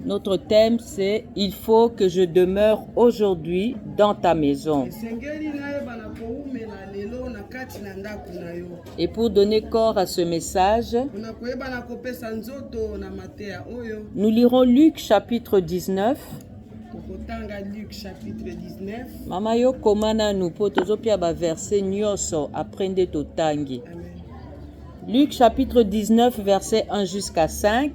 Notre thème, c'est « Il faut que je demeure aujourd'hui dans ta maison ». Et pour donner corps à ce message, nous lirons Luc chapitre 19. Mama yo komana nu po tozopia ba verset nyoso aprende totangi. Luc chapitre 19 verset 1 jusqu'à 5.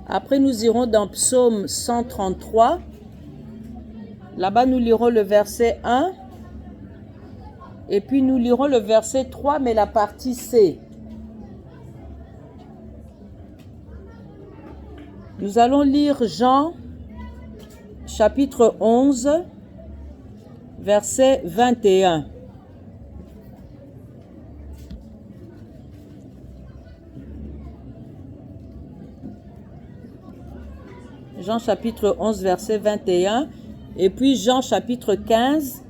Après nous irons dans Psaume 133. Là-bas nous lirons le verset 1. Et puis nous lirons le verset 3 mais la partie C. Nous allons lire Jean chapitre 11, verset 21. Jean chapitre 11, verset 21. Et puis Jean chapitre 15,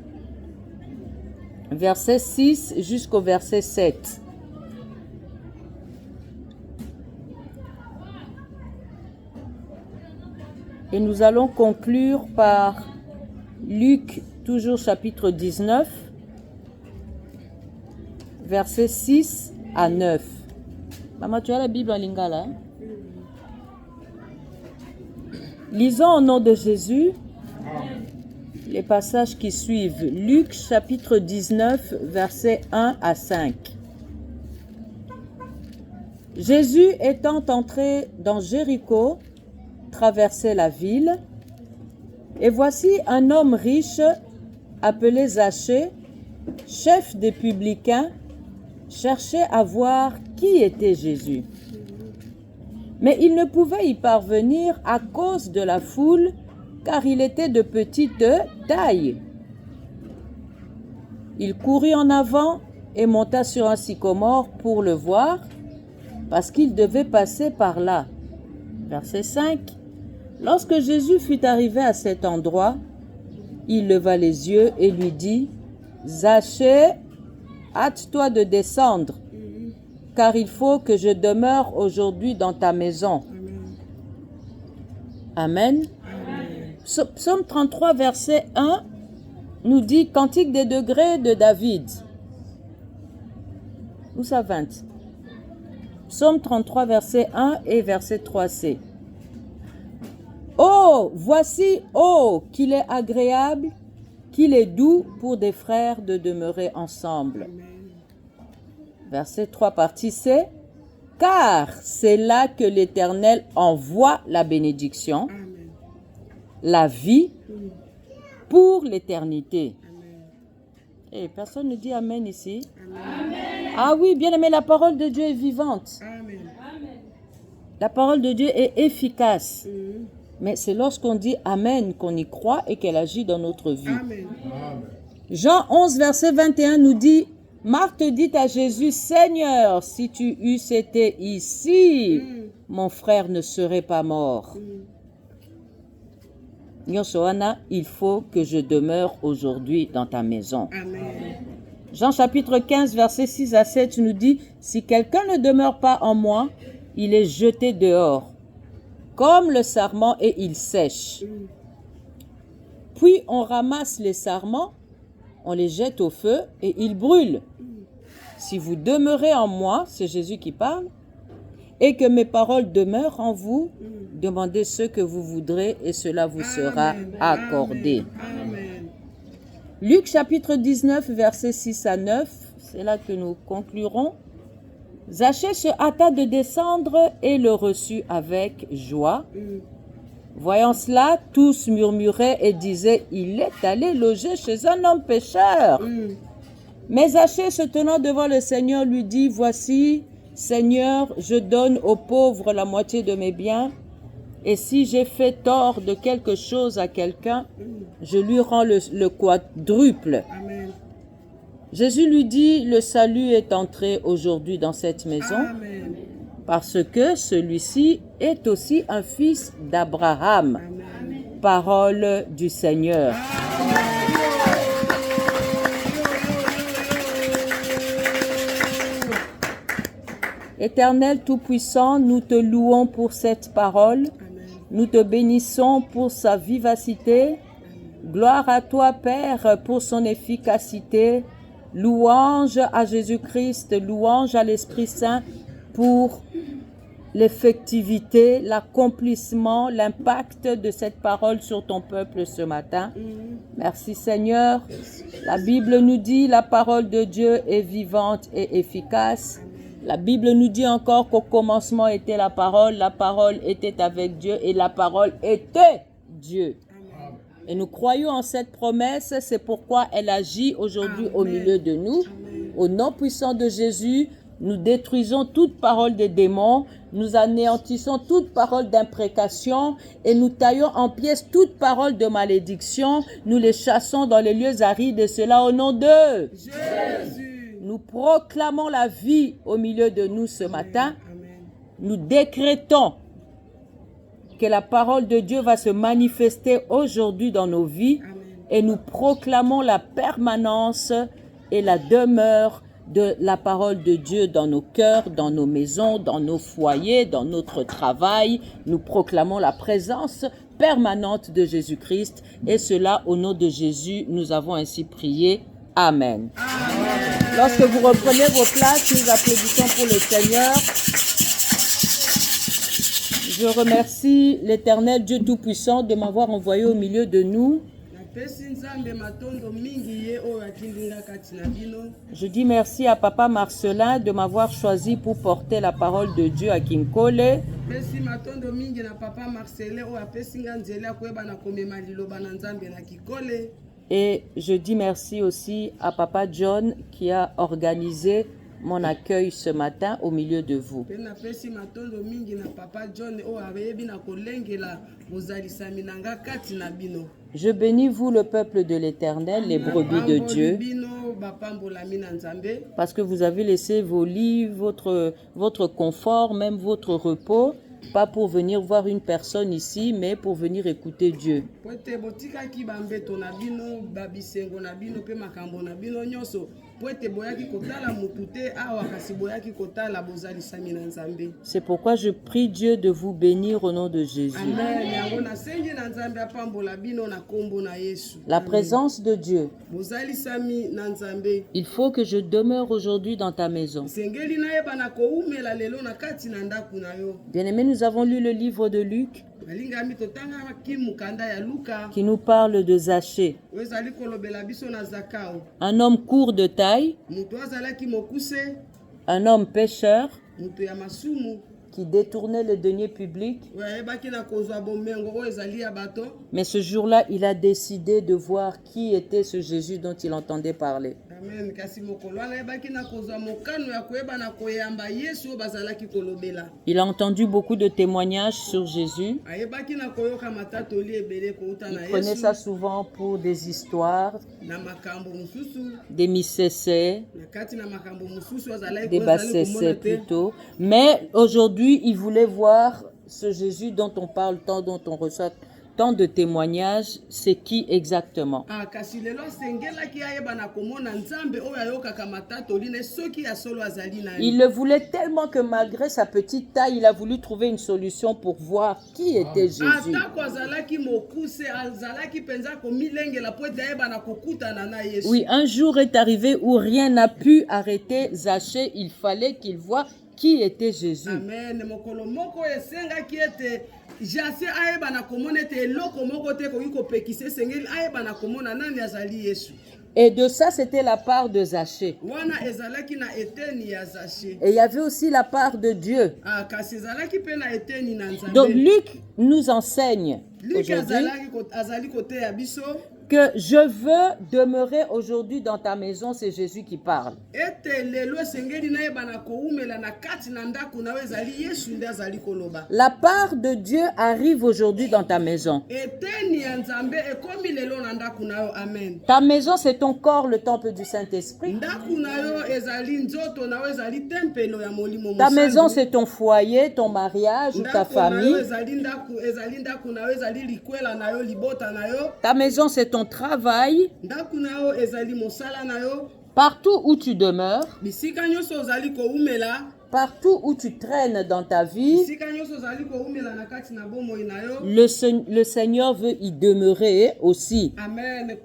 verset 6 jusqu'au verset 7. Et nous allons conclure par Luc, toujours chapitre 19, versets 6 à 9. Maman, tu as la Bible en lingala? Lisons au nom de Jésus les passages qui suivent. Luc, chapitre 19, versets 1 à 5. Jésus étant entré dans Jéricho, traversait la ville, et voici un homme riche appelé Zachée, chef des publicains, cherchait à voir qui était Jésus. Mais il ne pouvait y parvenir à cause de la foule, car il était de petite taille. Il courut en avant et monta sur un sycomore pour le voir, parce qu'il devait passer par là. Verset 5. Lorsque Jésus fut arrivé à cet endroit, il leva les yeux et lui dit, « Zachée, hâte-toi de descendre, car il faut que je demeure aujourd'hui dans ta maison. » Amen. Psaume 33, verset 1, nous dit « Cantique des degrés de David ». Où ça 20? Psaume 33, verset 1 et verset 3c. Oh, voici, oh, qu'il est agréable, qu'il est doux pour des frères de demeurer ensemble. Amen. Verset 3, partie C. Car c'est là que l'Éternel envoie la bénédiction, amen, la vie pour l'éternité. Et personne ne dit Amen ici. Amen. Ah oui, bien aimé, la parole de Dieu est vivante. Amen. La parole de Dieu est efficace. Mais c'est lorsqu'on dit Amen qu'on y croit et qu'elle agit dans notre vie. Amen. Jean 11, verset 21 nous dit, Marthe dit à Jésus, Seigneur, si tu eusses été ici, mon frère ne serait pas mort. Yosoana, il faut que je demeure aujourd'hui dans ta maison. Amen. Jean chapitre 15, verset 6 à 7 nous dit, si quelqu'un ne demeure pas en moi, il est jeté dehors, comme le sarment, et il sèche. Puis on ramasse les sarments, on les jette au feu et ils brûlent. Si vous demeurez en moi, c'est Jésus qui parle, et que mes paroles demeurent en vous, demandez ce que vous voudrez et cela vous sera accordé. Amen. Luc chapitre 19, versets 6 à 9, c'est là que nous conclurons. Zachée se hâta de descendre et le reçut avec joie. Voyant cela, tous murmuraient et disaient, il est allé loger chez un homme pécheur. Mais Zachée, se tenant devant le Seigneur, lui dit, voici, Seigneur, je donne aux pauvres la moitié de mes biens, et si j'ai fait tort de quelque chose à quelqu'un, je lui rends le quadruple. Amen. Jésus lui dit, le salut est entré aujourd'hui dans cette maison, amen, parce que celui-ci est aussi un fils d'Abraham. Amen. Parole du Seigneur. Amen. Éternel Tout-Puissant, nous te louons pour cette parole. Amen. Nous te bénissons pour sa vivacité. Gloire à toi, Père, pour son efficacité. Louange à Jésus-Christ, louange à l'Esprit Saint pour l'effectivité, l'accomplissement, l'impact de cette parole sur ton peuple ce matin. Merci Seigneur. La Bible nous dit la parole de Dieu est vivante et efficace. La Bible nous dit encore qu'au commencement était la parole était avec Dieu et la parole était Dieu. Et nous croyons en cette promesse, c'est pourquoi elle agit aujourd'hui au milieu de nous. Au nom puissant de Jésus, nous détruisons toute parole des démons, nous anéantissons toute parole d'imprécation et nous taillons en pièces toute parole de malédiction. Nous les chassons dans les lieux arides et cela au nom de Jésus. Nous proclamons la vie au milieu de nous ce matin. Nous décrétons que la parole de Dieu va se manifester aujourd'hui dans nos vies et nous proclamons la permanence et la demeure de la parole de Dieu dans nos cœurs, dans nos maisons, dans nos foyers, dans notre travail. Nous proclamons la présence permanente de Jésus-Christ et cela au nom de Jésus, nous avons ainsi prié. Amen. Lorsque vous reprenez vos places, nous applaudissons pour le Seigneur. Je remercie l'Éternel Dieu Tout-Puissant de m'avoir envoyé au milieu de nous. Je dis merci à Papa Marcelin de m'avoir choisi pour porter la parole de Dieu à Kinkole. Et je dis merci aussi à Papa John qui a organisé mon accueil ce matin au milieu de vous. Je bénis vous le peuple de l'Éternel, les brebis de Dieu, parce que vous avez laissé vos lits, votre confort, même votre repos, pas pour venir voir une personne ici, mais pour venir écouter Dieu. C'est pourquoi je prie Dieu de vous bénir au nom de Jésus. La présence de Dieu. Il faut que je demeure aujourd'hui dans ta maison. Bien-aimés, nous avons lu le livre de Luc qui nous parle de Zachée, un homme court de taille, un homme pécheur qui détournait les deniers publics. Mais ce jour-là, il a décidé de voir qui était ce Jésus dont il entendait parler. Il a entendu beaucoup de témoignages sur Jésus. Il prenait ça souvent pour des histoires, des missessés, des bassessés plutôt. Mais aujourd'hui, il voulait voir ce Jésus dont on parle tant, dont on reçoit tant de témoignages, c'est qui exactement? Il le voulait tellement que malgré sa petite taille, il a voulu trouver une solution pour voir qui était Jésus. Oui, un jour est arrivé où rien n'a pu arrêter Zachée. Il fallait qu'il voie qui était Jésus. Amen. Et de ça, c'était la part de Zachée. Et il y avait aussi la part de Dieu. Donc Luc nous enseigne aujourd'hui que je veux demeurer aujourd'hui dans ta maison, c'est Jésus qui parle. La part de Dieu arrive aujourd'hui dans ta maison. Ta maison, c'est ton corps, le temple du Saint-Esprit. Ta maison, c'est ton foyer, ton mariage ou ta famille. Ta maison, c'est ton travail. Partout où tu demeures, partout où tu traînes dans ta vie, le Seigneur veut y demeurer aussi. Amen.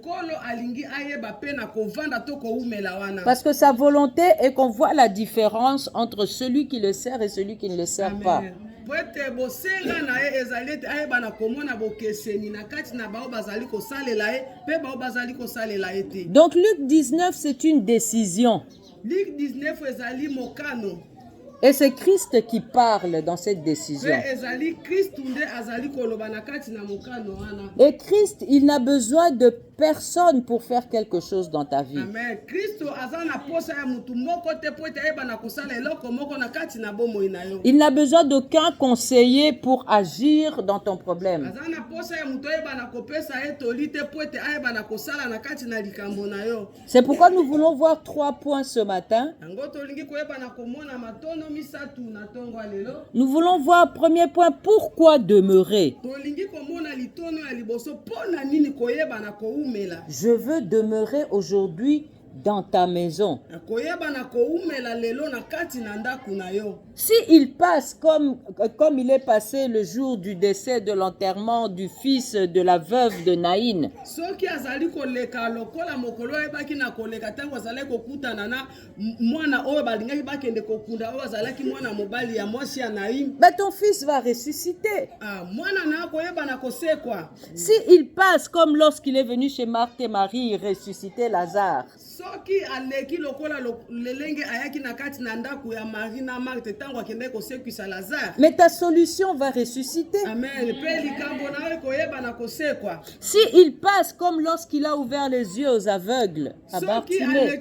Parce que sa volonté est qu'on voit la différence entre celui qui le sert et celui qui ne le sert pas. Donc Luc 19, c'est une décision. Luc 19 ezali mokano. Et c'est Christ qui parle dans cette décision. Et Christ, il n'a besoin de personne pour faire quelque chose dans ta vie. Amen. Il n'a besoin d'aucun conseiller pour agir dans ton problème. C'est pourquoi nous voulons voir 3 points ce matin. Nous voulons voir, premier point, pourquoi demeurer. Je veux demeurer aujourd'hui dans ta maison. Si il passe comme il est passé le jour du décès, de l'enterrement du fils de la veuve de Naïn, ben ton fils va ressusciter. Si il passe comme lorsqu'il est venu chez Marthe et Marie ressusciter Lazare, mais ta solution va ressusciter. Si il passe comme lorsqu'il a ouvert les yeux aux aveugles à Bartimée,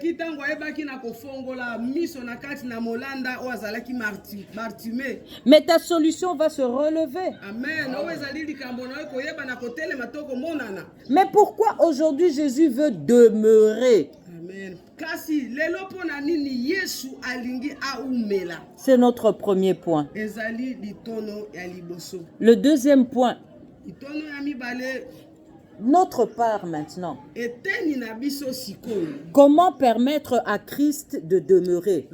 mais ta solution va se relever. Mais pourquoi aujourd'hui Jésus veut demeurer? Amen. C'est notre premier point. Le deuxième point, notre part maintenant. Comment permettre à Christ de demeurer?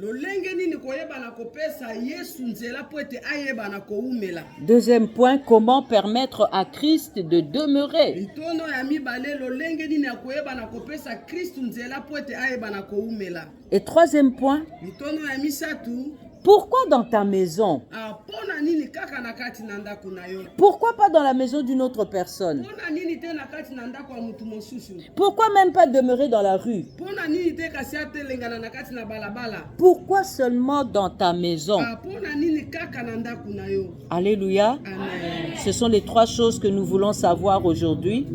Deuxième point, comment permettre à Christ de demeurer? Et troisième point, pourquoi dans ta maison? Pourquoi pas dans la maison d'une autre personne? Pourquoi même pas demeurer dans la rue? Pourquoi seulement dans ta maison? Alléluia. Amen. Ce sont les 3 choses que nous voulons savoir aujourd'hui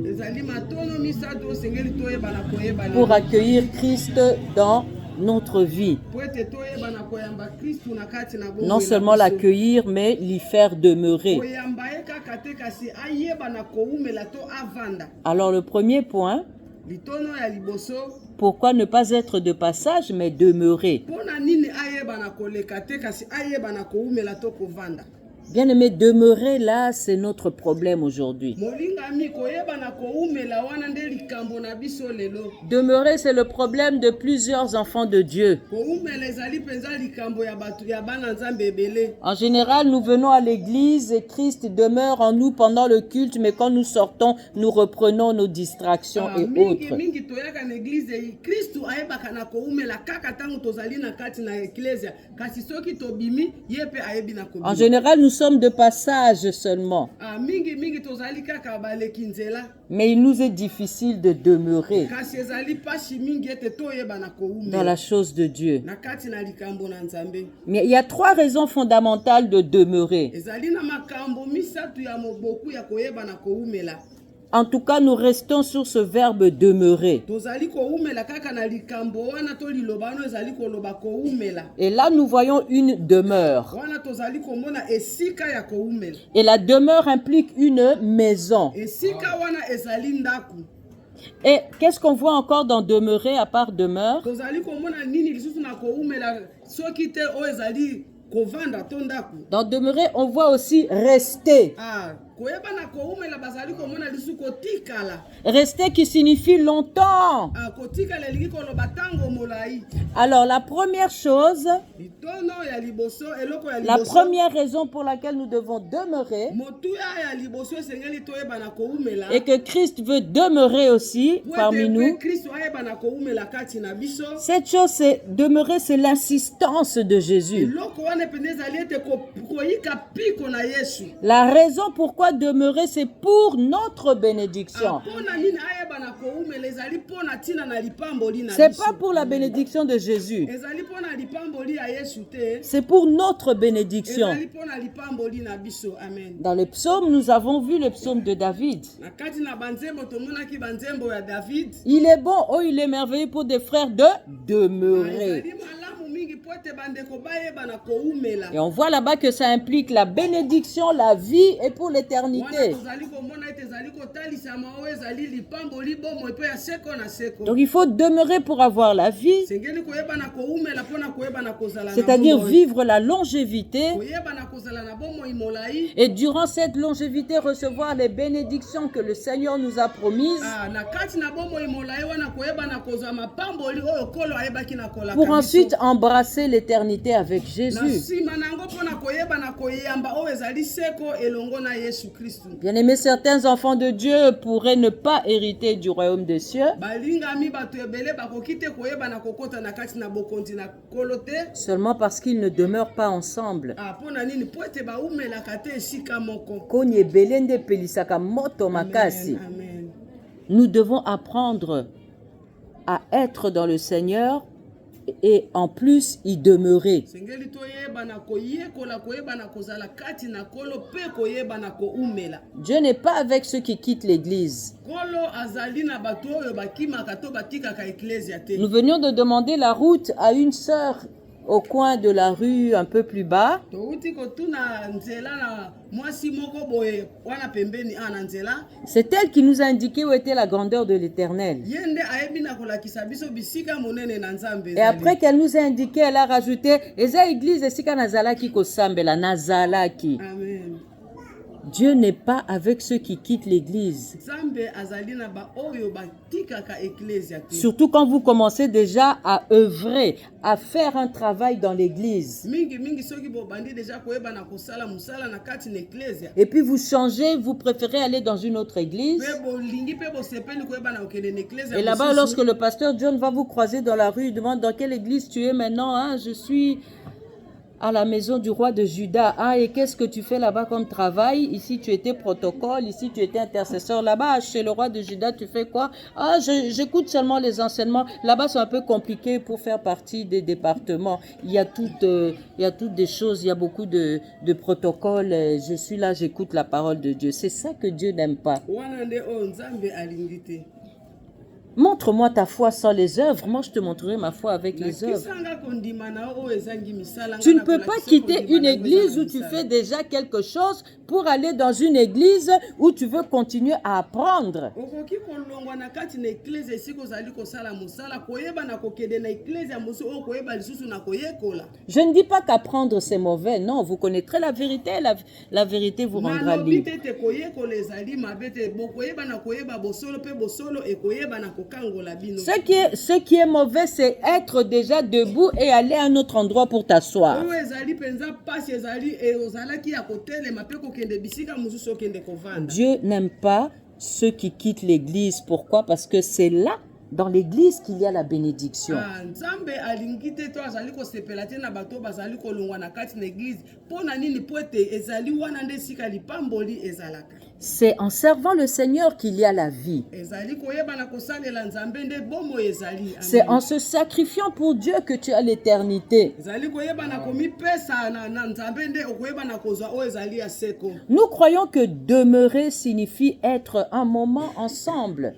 pour accueillir Christ dans notre vie. Non seulement l'accueillir, mais l'y faire demeurer. Alors le premier point, pourquoi ne pas être de passage, mais demeurer? Bien-aimé, demeurer là, c'est notre problème aujourd'hui. Demeurer, c'est le problème de plusieurs enfants de Dieu. En général, nous venons à l'église et Christ demeure en nous pendant le culte, mais quand nous sortons, nous reprenons nos distractions et autres. En général, nous sommes de passage seulement. Mais il nous est difficile de demeurer dans la chose de Dieu. Mais il y a 3 raisons fondamentales de demeurer. En tout cas, nous restons sur ce verbe demeurer. Et là, nous voyons une demeure. Et la demeure implique une maison. Et qu'est-ce qu'on voit encore dans demeurer à part demeure? Dans demeurer, on voit aussi rester. koyebana koumela bazali komona lisu kotikala. Rester qui signifie longtemps. Kotikala elingi koloba tango molai. Alors la première chose, Litono ya liboso eloko ya la liboso. première raison pour laquelle nous devons demeurer Motuya ya liboso esengeli toyebana koumela. et que Christ veut demeurer aussi parmi nous. Kristo ayebana koumela kati na biso. Cette chose, c'est demeurer, c'est l'insistance de Jésus. Eloko wana penezali ete koyika piko na Yesu. La raison pourquoi demeurer, c'est pour notre bénédiction. Pona nini ayebana koumela ezali pona tina na lipamboli na biso. C'est pas pour la bénédiction de Jésus. Ezali pona lipamboli ya Yesu te. C'est pour notre bénédiction. Ezali pona lipamboli na biso. Amen. Dans les psaumes, nous avons vu le psaume de David. Na kati na banzembo tomonaki banzembo ya David. Il est bon, oh il est merveilleux pour des frères de demeurer. Ezali malamu mingi po ete bandeko bayebana koumela. Et on voit là-bas que ça implique la bénédiction, la vie et pour Wana l'éternité. tozali komona ete ezali kotalisama oyo ezali lipamboli bomo epe ya seko na seko. Donc il faut demeurer pour avoir la vie, Sengeli koyebana koumela pona koyebana kozala na c'est-à-dire bomoi. vivre la longévité Koyebana kozala na bomoi molai. et durant cette longévité recevoir les bénédictions que le Seigneur nous a promises Na kati na bomoi molai wana koyebana kozala mapamboli oyo kolo ayebaki na kola pour ensuite embrasser l'éternité avec na Jésus. sima nango pona koyebana koyamba oyo ezali seko elongo na Yesu Kristu. Bien-aimés, certains enfants de Dieu pourraient ne pas hériter du royaume des cieux Balingami bato ebele bakoki te koyebana kokota na kati na bokonzi na kolo te. seulement parce qu'ils ne demeurent pas ensemble. Pona nini po ete baumelaka te esika moko. Koni ebele nde epelisaka moto makasi. Amen. Nous devons apprendre à être dans le Seigneur et en plus y demeurer. Sengeli toyebana koyekola koyebana kozala kati na kolo pe koyebana koumela. Dieu n'est pas avec ceux qui quittent l'église. Kolo azali na bato oyo bakimaka to batikaka eklesia te. Nous venions de demander la route à une sœur au coin de la rue un peu plus bas. Touti kotuna nzela na mwasi moko boye wana pembeni na nzela. C'est elle qui nous a indiqué où était la grandeur de l'Éternel. Yende ayebi na kolakisa biso bisika monene na Nzambe. Et après qu'elle nous a indiqué, elle a rajouté Eza église esika nazalaki kosambela nazalaki. Amen. Dieu n'est pas avec ceux qui quittent l'église. Nzambe azali na ba oyo batikaka eklesia te. Surtout quand vous commencez déjà à œuvrer, à faire un travail dans l'église. Mingi soki bo bandi deja koyeba na kosala musala na kati na eklesia. Et puis vous changez, vous préférez aller dans une autre église. Pe bo lingi pe bo sepeli koyeba na okende na eklesia. Et là-bas, lorsque le pasteur John va vous croiser dans la rue, il demande dans quelle église tu es maintenant. Ah, je suis à la maison du roi de Juda. Ah, et qu'est-ce que tu fais là-bas comme travail? Ici, tu étais protocole. Ici, tu étais intercesseur. Là-bas, chez le roi de Juda, tu fais quoi? Ah, j'écoute seulement les enseignements. Là-bas, c'est un peu compliqué pour faire partie des départements. Il y a toutes des choses. Il y a beaucoup de protocoles. Je suis là, j'écoute la parole de Dieu. C'est ça que Dieu n'aime pas. Wana nde o Nzambe alingi te. Montre-moi ta foi sans les œuvres. Moi, je te montrerai ma foi avec les œuvres. Tu ne peux pas quitter une église où tu fais déjà quelque chose pour aller dans une église où tu veux continuer à apprendre. Je ne dis pas qu'apprendre c'est mauvais. Non, vous connaîtrez la vérité. La vérité vous rendra libre. Ce qui est mauvais, c'est être déjà debout et aller à un autre endroit pour t'asseoir. Dieu n'aime pas ceux qui quittent l'église. Pourquoi? Parce que c'est là, dans l'église, qu'il y a la bénédiction. C'est en servant le Seigneur qu'il y a la vie. C'est en se sacrifiant pour Dieu que tu as l'éternité. Nous croyons que demeurer signifie être un moment ensemble.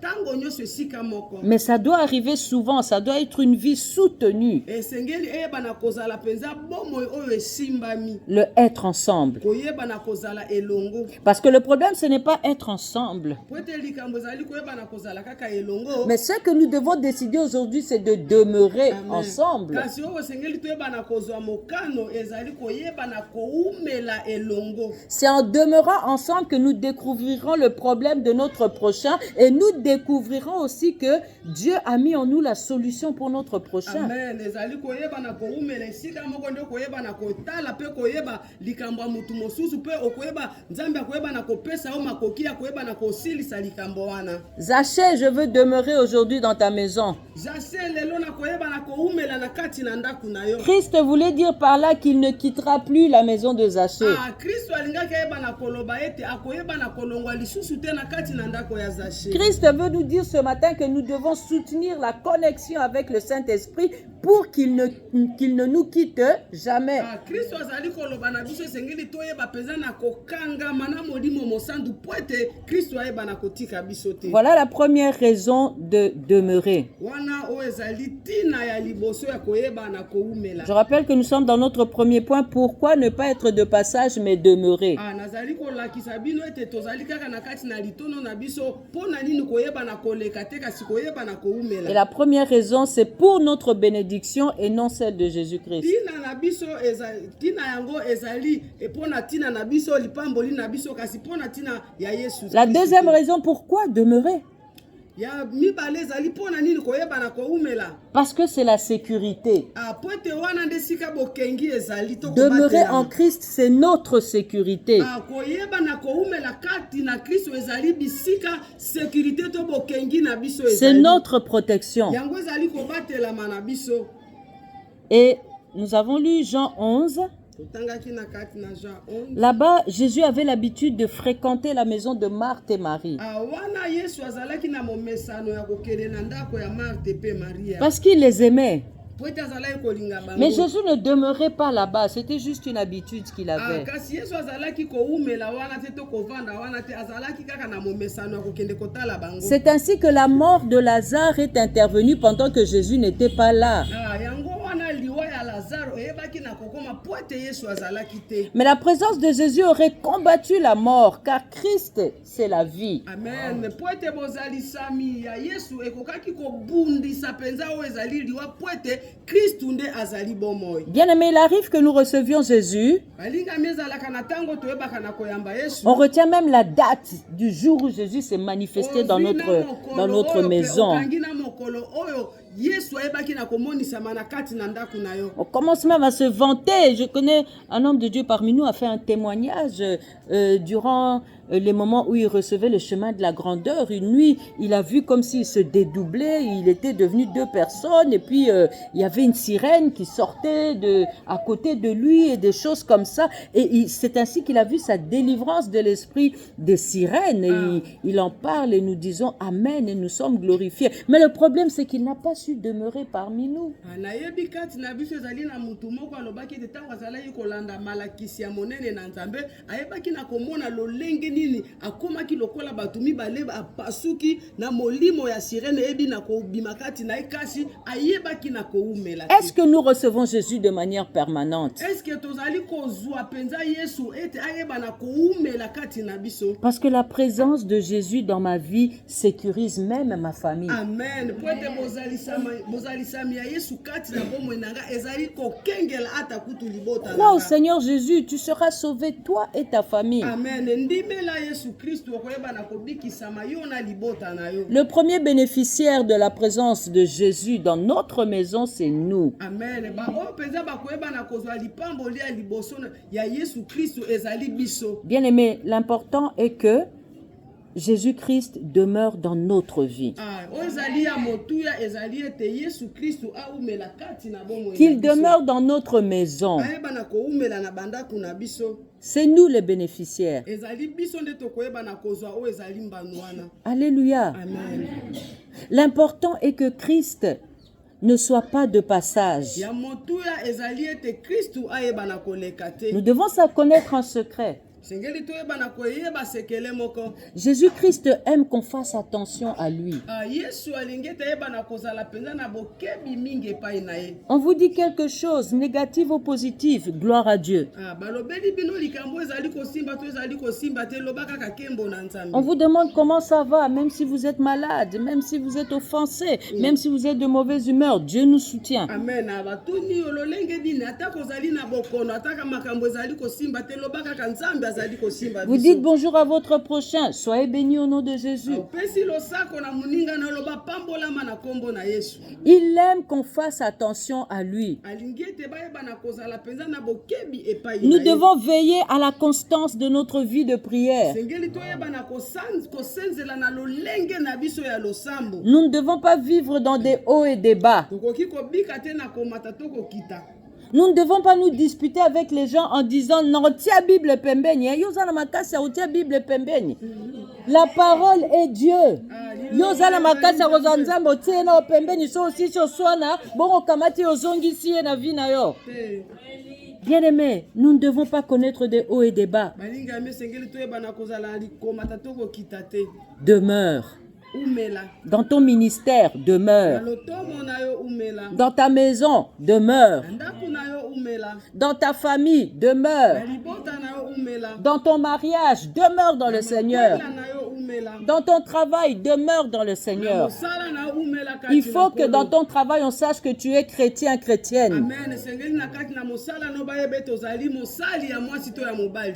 tango nyonso esika moko. Mais ça doit arriver souvent, ça doit être une vie soutenue. Esengeli eyebana kozala penza bomoi oyo esimbami. Le être ensemble. Koyebana kozala elongo. Parce que le problème, ce n'est pas être ensemble. Poete likambo ezali koyebana kozala kaka elongo. Mais ce que nous devons décider aujourd'hui, c'est de demeurer ensemble. Kasi oyo esengeli toyebana kozwa mokano ezali koyebana koumela elongo. C'est en demeurant ensemble que nous découvrirons le problème de notre prochain et nous découvrirons aussi que Dieu a mis en nous la solution pour notre prochain. Amen. Ezali koyebana koumela esika moko ndio koyebana kotala pe koyeba likambo mutu mosusu pe okoyeba nzambe akoyebana kopesa o makoki ya koyebana kosilisa likambo wana. Zaché, je veux demeurer aujourd'hui dans ta maison. Christ voulait dire par là qu'il ne quittera plus la maison de Zaché. Christ veut nous dire ce matin que nous devons soutenir la connexion avec le Saint-Esprit pour qu'il ne nous quitte jamais. Voilà la première raison de demeurer. Je rappelle que nous sommes dans notre premier point. Pourquoi ne pas être de passage mais demeurer? Et la première raison, c'est pour notre bénédiction et non celle de Jésus-Christ. La deuxième raison, pourquoi demeurer? Parce que c'est la sécurité. Demeurer en Christ, c'est notre sécurité. C'est notre protection. Et nous avons lu Jean 11. Là-bas, Jésus avait l'habitude de fréquenter la maison de Marthe et Marie. Parce qu'il les aimait. Mais Jésus ne demeurait pas là-bas, c'était juste une habitude qu'il avait. C'est ainsi que la mort de Lazare est intervenue pendant que Jésus n'était pas là. Mais la présence de Jésus aurait combattu la mort, car Christ, c'est la vie. Amen. Bien-aimé, il arrive que nous recevions Jésus. On retient même la date du jour où Jésus s'est manifesté dans notre maison. On commence même à se vanter. Je connais un homme de Dieu parmi nous a fait un témoignage durant les moments où il recevait le chemin de la grandeur. Une nuit, il a vu comme s'il se dédoublait. Il était devenu deux personnes et puis il y avait une sirène qui sortait à côté de lui et des choses comme ça. Et c'est ainsi qu'il a vu sa délivrance de l'esprit des sirènes. Et il en parle et nous disons Amen et nous sommes glorifiés. Mais le problème, c'est qu'il n'a pas su demeurer parmi nous. Est-ce que nous recevons Jésus de manière permanente? Parce que la présence de Jésus dans ma vie sécurise même ma famille. Amen. Crois au Seigneur Jésus, tu seras sauvé, toi et ta famille. Amen. Le premier bénéficiaire de la présence de Jésus dans notre maison, c'est nous. Amen. Bien-aimé, l'important est que Jésus-Christ demeure dans notre vie. Qu'il demeure dans notre maison. C'est nous les bénéficiaires. Alléluia. Amen. L'important est que Christ ne soit pas de passage. Nous Nous devons ça connaître en secret. sengeli toyeba na koyeba sekele moko. Jésus-Christ aime qu'on fasse attention à lui. Yesu alingi tayeba na kozala penza na bokebi mingi epai na ye. On vous dit quelque chose, négatif ou positif, gloire à Dieu. Balobeli bino likambo ezali kosimba to ezali kosimba te lobaka ka kembo na nzambe. On vous demande comment ça va, même si vous êtes malade, même si vous êtes offensé, même si vous êtes de mauvaise humeur, Dieu nous soutient. Amen. Abatuni ololenge dini ata kozali na bokono ataka makambo ezali kosimba te lobaka ka nzambe azali kosimba. Vous dites bonjour à votre prochain, soyez bénis au nom de Jésus. Pesi losako na muninga na loba pambolama na kombo na Yesu. Il aime qu'on fasse attention à lui. Alingi te bayeba na kozala penza na bokebi epai. Nous devons veiller à la constance de notre vie de prière. Sengeli toyeba na kosenzela na lolenge na biso ya losambo. Nous ne devons pas vivre dans des hauts et des bas. Tokoki kobika te na komata toko kita. Nous ne devons pas nous disputer avec les gens en disant non, tia Bible pembeni. Yozala makasa tia Bible pembeni. La parole est Dieu. Yozala makasa rozanzambo tia na pembeni so aussi so swana bongo kamati ozongi si na vie na yo. Bien-aimés, nous ne devons pas connaître des hauts et des bas. Demeure. Dans ton ministère, demeure. Dans ta maison, demeure. Dans ta famille, demeure. Dans ton mariage, demeure dans le Seigneur. Dans ton travail, demeure dans le Seigneur. Il faut que dans ton travail, on sache que tu es chrétien, chrétienne.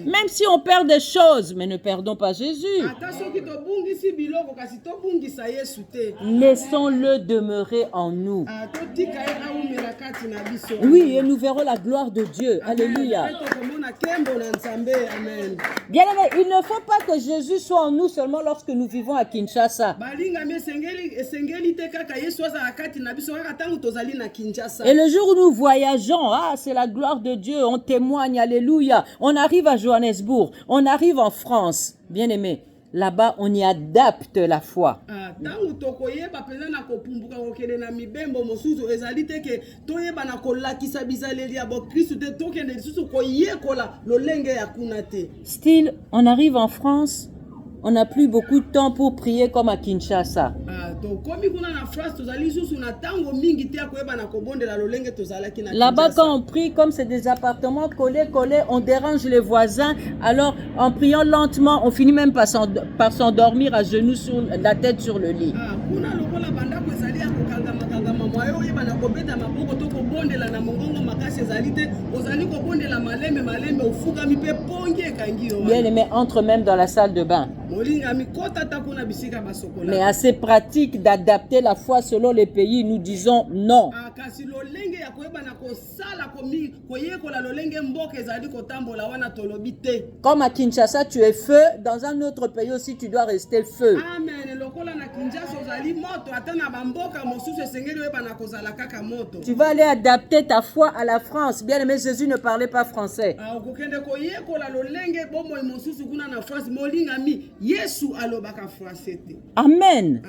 Même si on perd des choses, mais ne perdons pas Jésus. Laissons-le demeurer en nous. Oui, et nous verrons la gloire de Dieu. Alléluia. Bien aimé, il ne faut pas que Jésus soit en nous seulement lorsque nous vivons à Kinshasa. Et le jour où nous voyageons, c'est la gloire de Dieu, on témoigne, alléluia. On arrive à Johannesburg, on arrive en France. Bien aimé, là-bas, on y adapte la foi. Style, on arrive en France, on n'a plus beaucoup de temps pour prier comme à Kinshasa. Là-bas, quand on prie, comme c'est des appartements collés, on dérange les voisins. Alors, en priant lentement, on finit même par s'endormir à genoux, sur la tête sur le lit. Bien aimé, entre même dans la salle de bain. Mais assez pratique d'adapter la foi selon les pays, nous disons non. Comme à Kinshasa, tu es feu, dans un autre pays aussi, tu dois rester feu. Tu vas aller adapter ta foi à la France. Bien aimé, Jésus ne parlait pas français. Amen.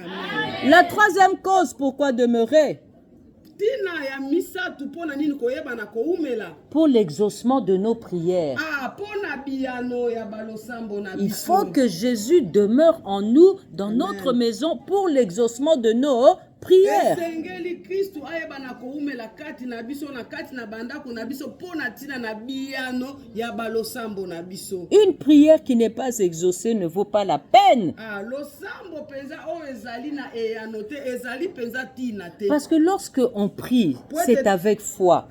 La troisième cause pourquoi demeurer, pour l'exaucement de nos prières. Il faut que Jésus demeure en nous, dans notre maison, pour l'exaucement de nos prière. Une prière qui n'est pas exaucée ne vaut pas la peine. Parce que lorsque on prie, c'est avec foi.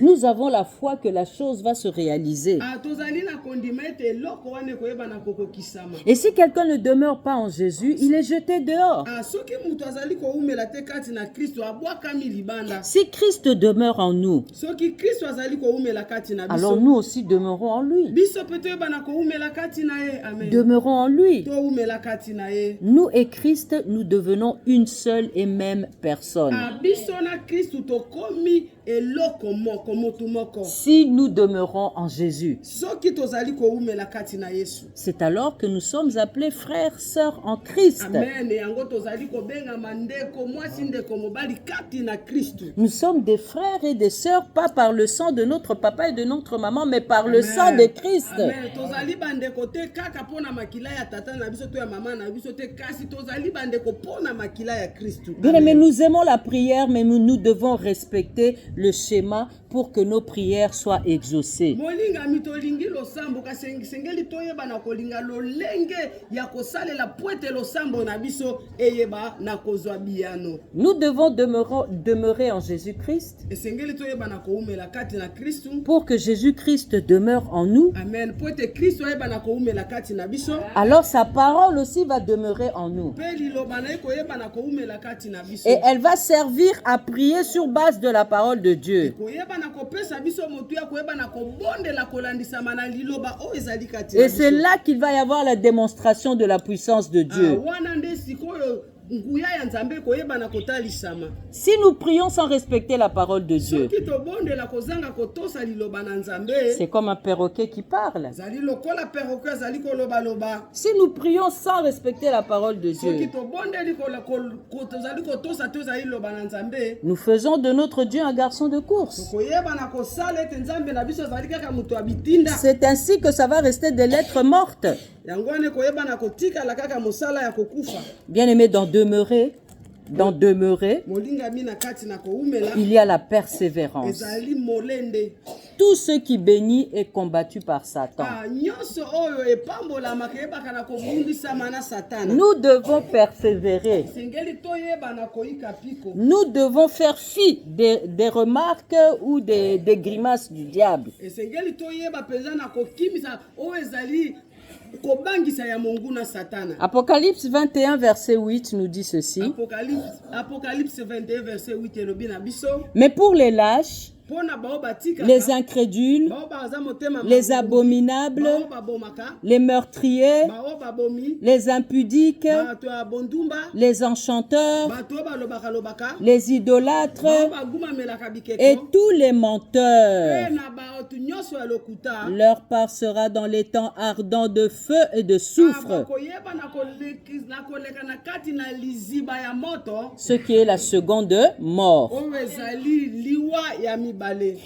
Nous avons la foi que la chose va se réaliser. Et si quelqu'un ne demeure pas en Jésus, il est jeté dehors. Si Christ demeure en nous, alors nous aussi demeurons en lui. Demeurons en lui. Nous et Christ, nous devenons une seule et même personne. eloko moko motu moko. Si nous demeurons en Jésus, Soki tozali koumela kati na Yesu. c'est alors que nous sommes appelés frères, sœurs en Christ. Amen. Yango tozali kobenga mandeko mwasi ndeko mobali kati na Kristu. Nous sommes des frères et des sœurs, pas par le sang de notre papa et de notre maman, mais par le sang de Christ. Amen. Tozali bandeko te kaka pona makila ya tata na biso to ya mama na biso te kasi tozali bandeko pona makila ya Kristu. Bien aimés, nous aimons la prière, mais nous devons respecter le schéma pour que nos prières soient exaucées. Molinga mitolingi losambo kasengeli toyeba na kolinga lolenge ya kosalela poete losambo na biso eyeba na kozwa biyano. Nous devons demeurer en Jésus-Christ Esengeli toyeba na koumela kati na Kristu. pour que Jésus-Christ demeure en nous. Amen. Poete Kristu oyeba na koumela kati na biso. Alors sa parole aussi va demeurer en nous. Pe liloba na koyeba na koumela kati na biso. Et elle va servir à prier sur base de la parole de Dieu. Koyeba na kopesa biso motu ya koyeba na kobondela kolandisama na liloba o ezali kati na Et biso. c'est là qu'il va y avoir la démonstration de la puissance de Dieu. Wana nde sikoyo nguya ya Nzambe koyeba na kotalisama. Si nous prions sans respecter la parole de Dieu, Soki tobondela kozanga kotosa liloba na Nzambe. c'est comme un perroquet qui parle. Zali lokola perroquet zali koloba loba. Si nous prions sans respecter la parole de Soki Dieu, tobondeli zali kotosa to zali loba na Nzambe. nous faisons de notre Dieu un garçon de course. Koyeba na kosala ete Nzambe na biso zali kaka mutu abitinda. C'est ainsi que ça va rester des lettres mortes. Yango ne koyeba na kotika la kaka mosala ya kokufa. Bien aimé, dans demeurer, Molinga mina kati na koumela. il y a la persévérance. Ezali molende. Tout ce qui bénit est combattu par Satan. Nyonso oyo epambola makeba kana kobundisa mana satana. Nous devons persévérer. Sengeli toyeba na koika piko. Nous devons faire fi des remarques ou des grimaces du diable. Sengeli toyeba penza na kokimisa oyo ezali kobangisa ya Mungu na satana. Apocalypse 21 verset 8 nous dit ceci. Apocalypse 21 verset 8 elobi na biso. Mais pour les lâches, les incrédules, les abominables, les meurtriers, les impudiques, les enchanteurs, les idolâtres et tous les menteurs. Leur part sera dans les temps ardents de feu et de soufre, ce qui est la seconde mort.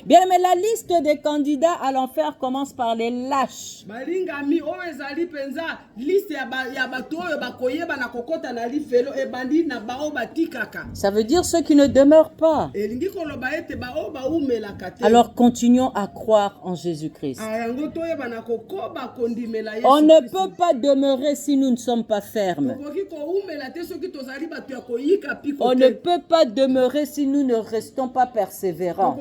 Bien, mais la liste des candidats à l'enfer commence par les lâches. Ça veut dire ceux qui ne demeurent pas. Alors continuons à croire en Jésus-Christ. On ne peut pas demeurer si nous ne sommes pas fermes. On ne peut pas demeurer si nous ne restons pas persévérants.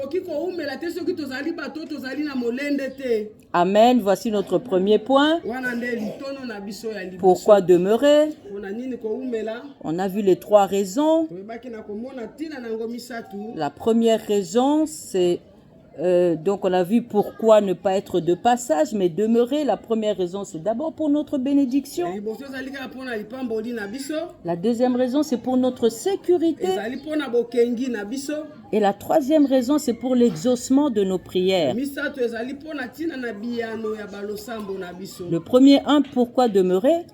Amen. Voici notre premier point. Pourquoi demeurer? On a vu les trois raisons. La première raison, c'est donc on a vu pourquoi ne pas être de passage, mais demeurer. La première raison, c'est d'abord pour notre bénédiction. La deuxième raison, c'est pour notre sécurité. Et la troisième raison, c'est pour l'exaucement de nos prières. Le premier pourquoi demeurer?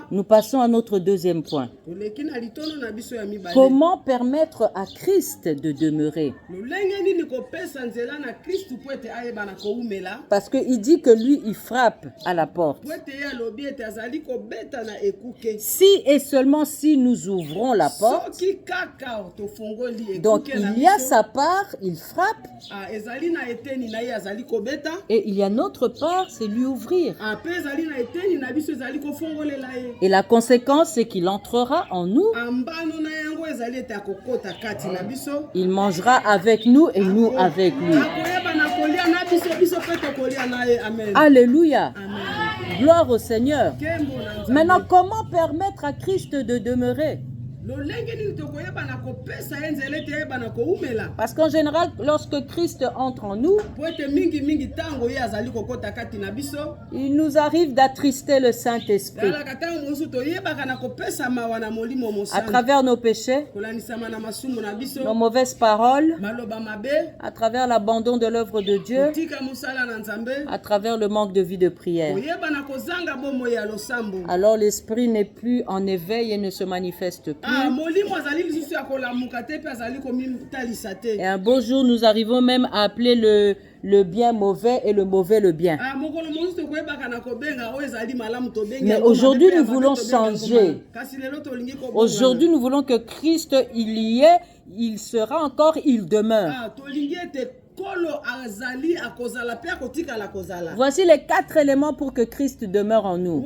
Nous passons à notre deuxième point. Comment permettre à Christ de demeurer? Parce qu'il dit que lui, il frappe à la porte. Si et seulement si nous ouvrons la porte, donc il y a sa part, il frappe. Et il y a notre part, c'est lui ouvrir. Et la conséquence, c'est qu'il entrera en nous. Il mangera avec nous et nous avec lui. Alléluia. Gloire au Seigneur. Maintenant, comment permettre à Christ de demeurer? Parce qu'en général, lorsque Christ entre en nous, il nous arrive d'attrister le Saint-Esprit à travers nos péchés, nos mauvaises paroles, à travers l'abandon de l'œuvre de Dieu, à travers le manque de vie de prière. Alors l'esprit n'est plus en éveil et ne se manifeste plus. Et un beau jour, nous arrivons même à appeler le bien mauvais et le mauvais le bien. Mais aujourd'hui, nous voulons changer. Aujourd'hui, nous voulons que Christ, il y est, il sera encore, il demeure. Voici les 4 éléments pour que Christ demeure en nous.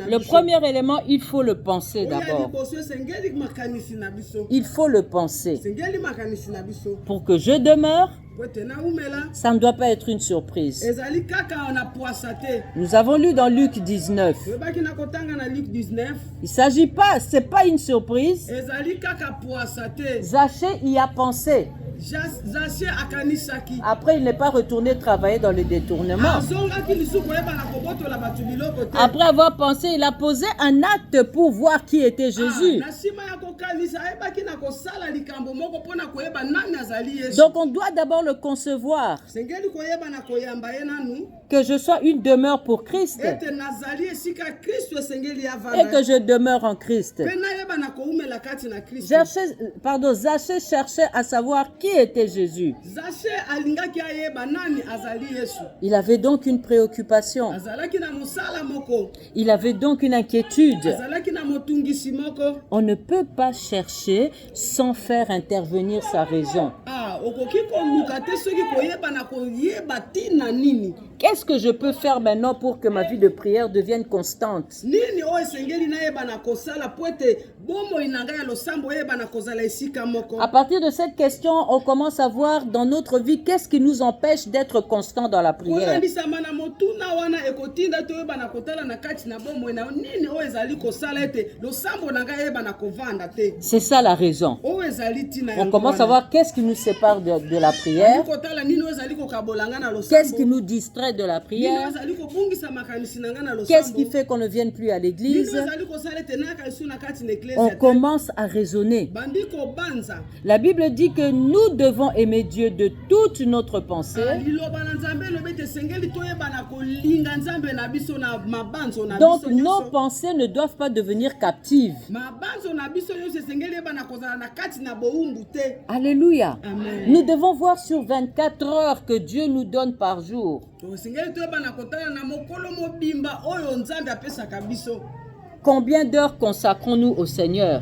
Le premier élément, il faut le penser d'abord. Il faut le penser. Pour que je demeure, ça ne doit pas être une surprise. Nous avons lu dans Luc 19. Il ne s'agit pas, ce n'est pas une surprise. Zachée y a pensé. Après, il n'est pas retourné travailler dans le détournement. Après avoir pensé, il a posé un acte pour voir qui était Jésus. Donc, on doit d'abord le concevoir. Que je sois une demeure pour Christ. Et que je demeure en Christ. Zachée cherchait à savoir qui était Jésus. Il avait donc une préoccupation. Il avait donc une inquiétude. On ne peut pas chercher sans faire intervenir sa raison. Qu'est-ce que je peux faire maintenant pour que ma vie de prière devienne constante? À partir de cette question, on commence à voir dans notre vie qu'est-ce qui nous empêche d'être constant dans la prière. C'est ça la raison. On commence à voir qu'est-ce qui nous sépare de la prière, qu'est-ce qui nous distrait de la prière, qu'est-ce qui fait qu'on ne vienne plus à l'église. On commence à raisonner. La Bible dit que nous devons aimer Dieu de toute notre pensée. Donc nos pensées ne doivent pas devenir captives. Alléluia. Amen. Nous devons voir sur 24 heures que Dieu nous donne par jour. Combien d'heures consacrons-nous au Seigneur?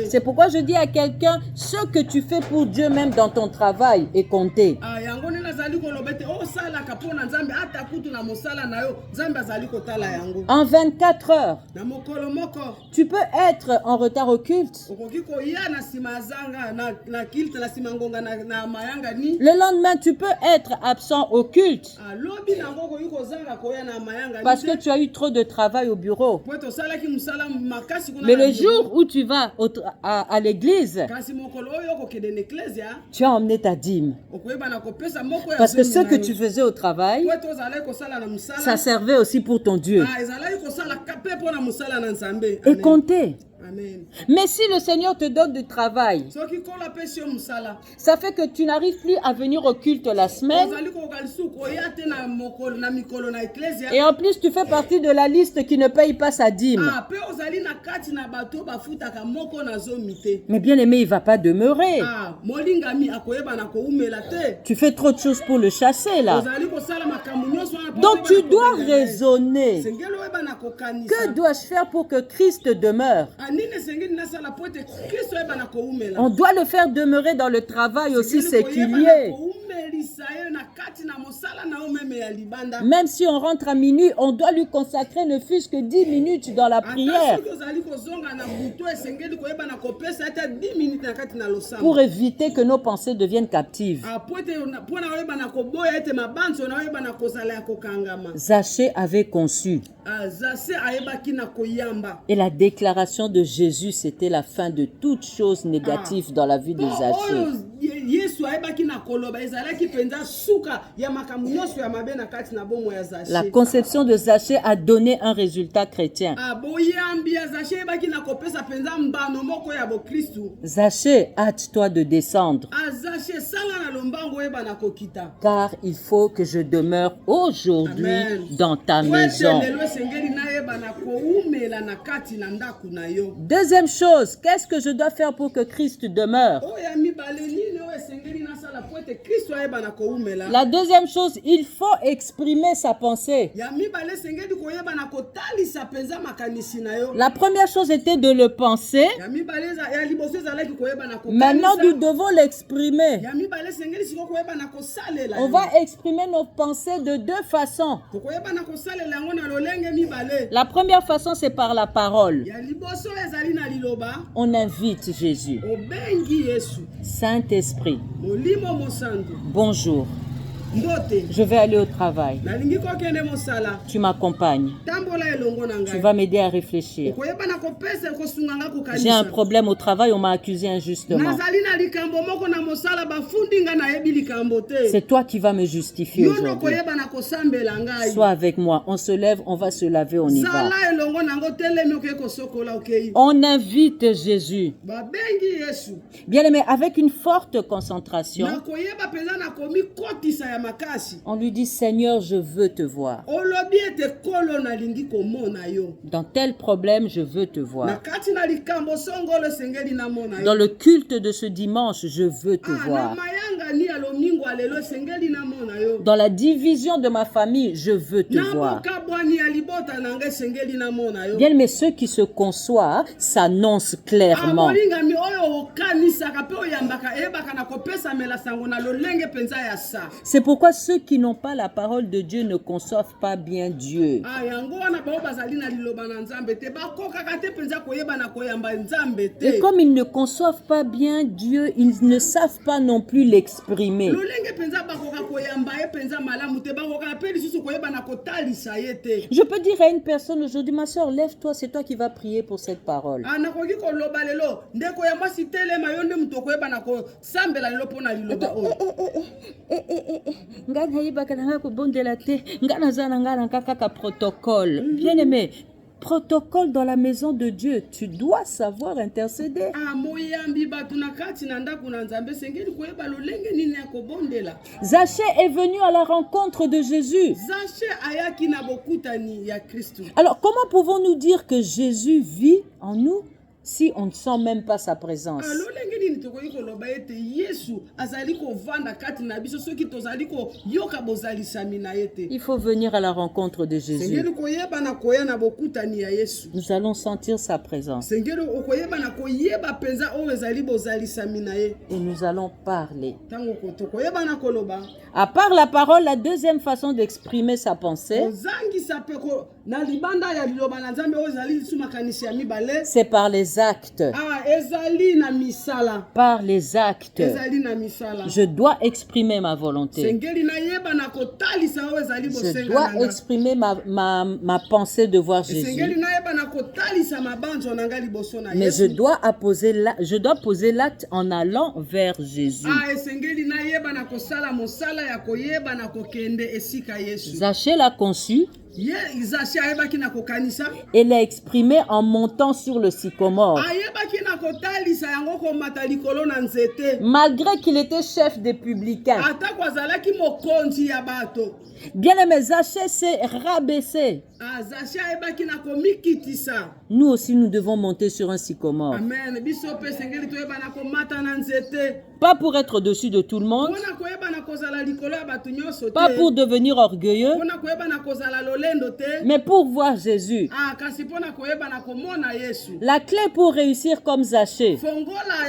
C'est pourquoi je dis à quelqu'un, ce que tu fais pour Dieu même dans ton travail est compté. En 24 heures, tu peux être en retard au culte. Le lendemain, tu peux être absent au culte. Parce que tu as eu trop de travail au bureau. Mais le jour où tu vas à l'église, tu as emmené ta dîme. Parce que ce que tu faisais au travail, ça servait aussi pour ton Dieu. Et comptez. Amen. Mais si le Seigneur te donne du travail, ça fait que tu n'arrives plus à venir au culte la semaine. Et en plus, tu fais partie de la liste qui ne paye pas sa dîme. Mais bien aimé, il ne va pas demeurer. Tu fais trop de choses pour le chasser là. Donc tu dois raisonner. Que dois-je faire pour que Christ demeure? On doit le faire demeurer dans le travail aussi séculier. Même si on rentre à minuit, on doit lui consacrer ne fût-ce que 10 minutes dans la prière pour éviter que nos pensées deviennent captives. Zachée avait conçu. Et la déclaration de Jésus, c'était la fin de toute chose négative dans la vie de Zachée. La conception de Zachée a donné un résultat chrétien. Zachée, hâte-toi de descendre. Car il faut que je demeure aujourd'hui dans ta maison. Deuxième chose, qu'est-ce que je dois faire pour que Christ demeure? La deuxième chose, il faut exprimer sa pensée. La première chose était de le penser. Maintenant, nous devons l'exprimer. On va exprimer nos pensées de deux façons. La première façon, c'est par la parole. On invite Jésus. Saint-Esprit, bonjour. Je vais aller au travail. Tu m'accompagnes. Tu vas m'aider à réfléchir. J'ai un problème au travail, on m'a accusé injustement. C'est toi qui vas me justifier aujourd'hui. Sois avec moi. On se lève, on va se laver, on y va. On invite Jésus. Bien aimé, avec une forte concentration. On lui dit, Seigneur, je veux te voir. Dans tel problème, je veux te voir. Dans le culte de ce dimanche, je veux te voir. Dans la division de ma famille, je veux te voir. Bien, mais ceux qui se conçoivent s'annoncent clairement. C'est pourquoi ceux qui n'ont pas la parole de Dieu ne conçoivent pas bien Dieu. Et comme ils ne conçoivent pas bien Dieu, ils ne savent pas non plus l'exprimer. Je peux dire à une personne aujourd'hui, ma soeur, lève-toi, c'est toi qui vas prier pour cette parole. Bien aimé, protocole dans la maison de Dieu, tu dois savoir intercéder. Zachée est venu à la rencontre de Jésus. Alors, comment pouvons-nous dire que Jésus vit en nous si on ne sent même pas sa présence? Il faut venir à la rencontre de Jésus. Nous allons sentir sa présence. Et nous allons parler. À part la parole, la deuxième façon d'exprimer sa pensée, c'est par les actes. Par les actes. Je dois exprimer ma volonté. Je dois exprimer ma pensée de voir Jésus. Mais je dois poser l'acte en allant vers Jésus. Zachée l'a conçu. Et l'a exprimé en montant sur le sycomore. Malgré qu'il était chef des publicains. Bien aimé, Zachée s'est rabaissé. Nous aussi, nous devons monter sur un sycomore. Pas pour être au-dessus de tout le monde. Pas pour devenir orgueilleux. Mais pour voir Jésus. La clé pour réussir comme Zaché, fongola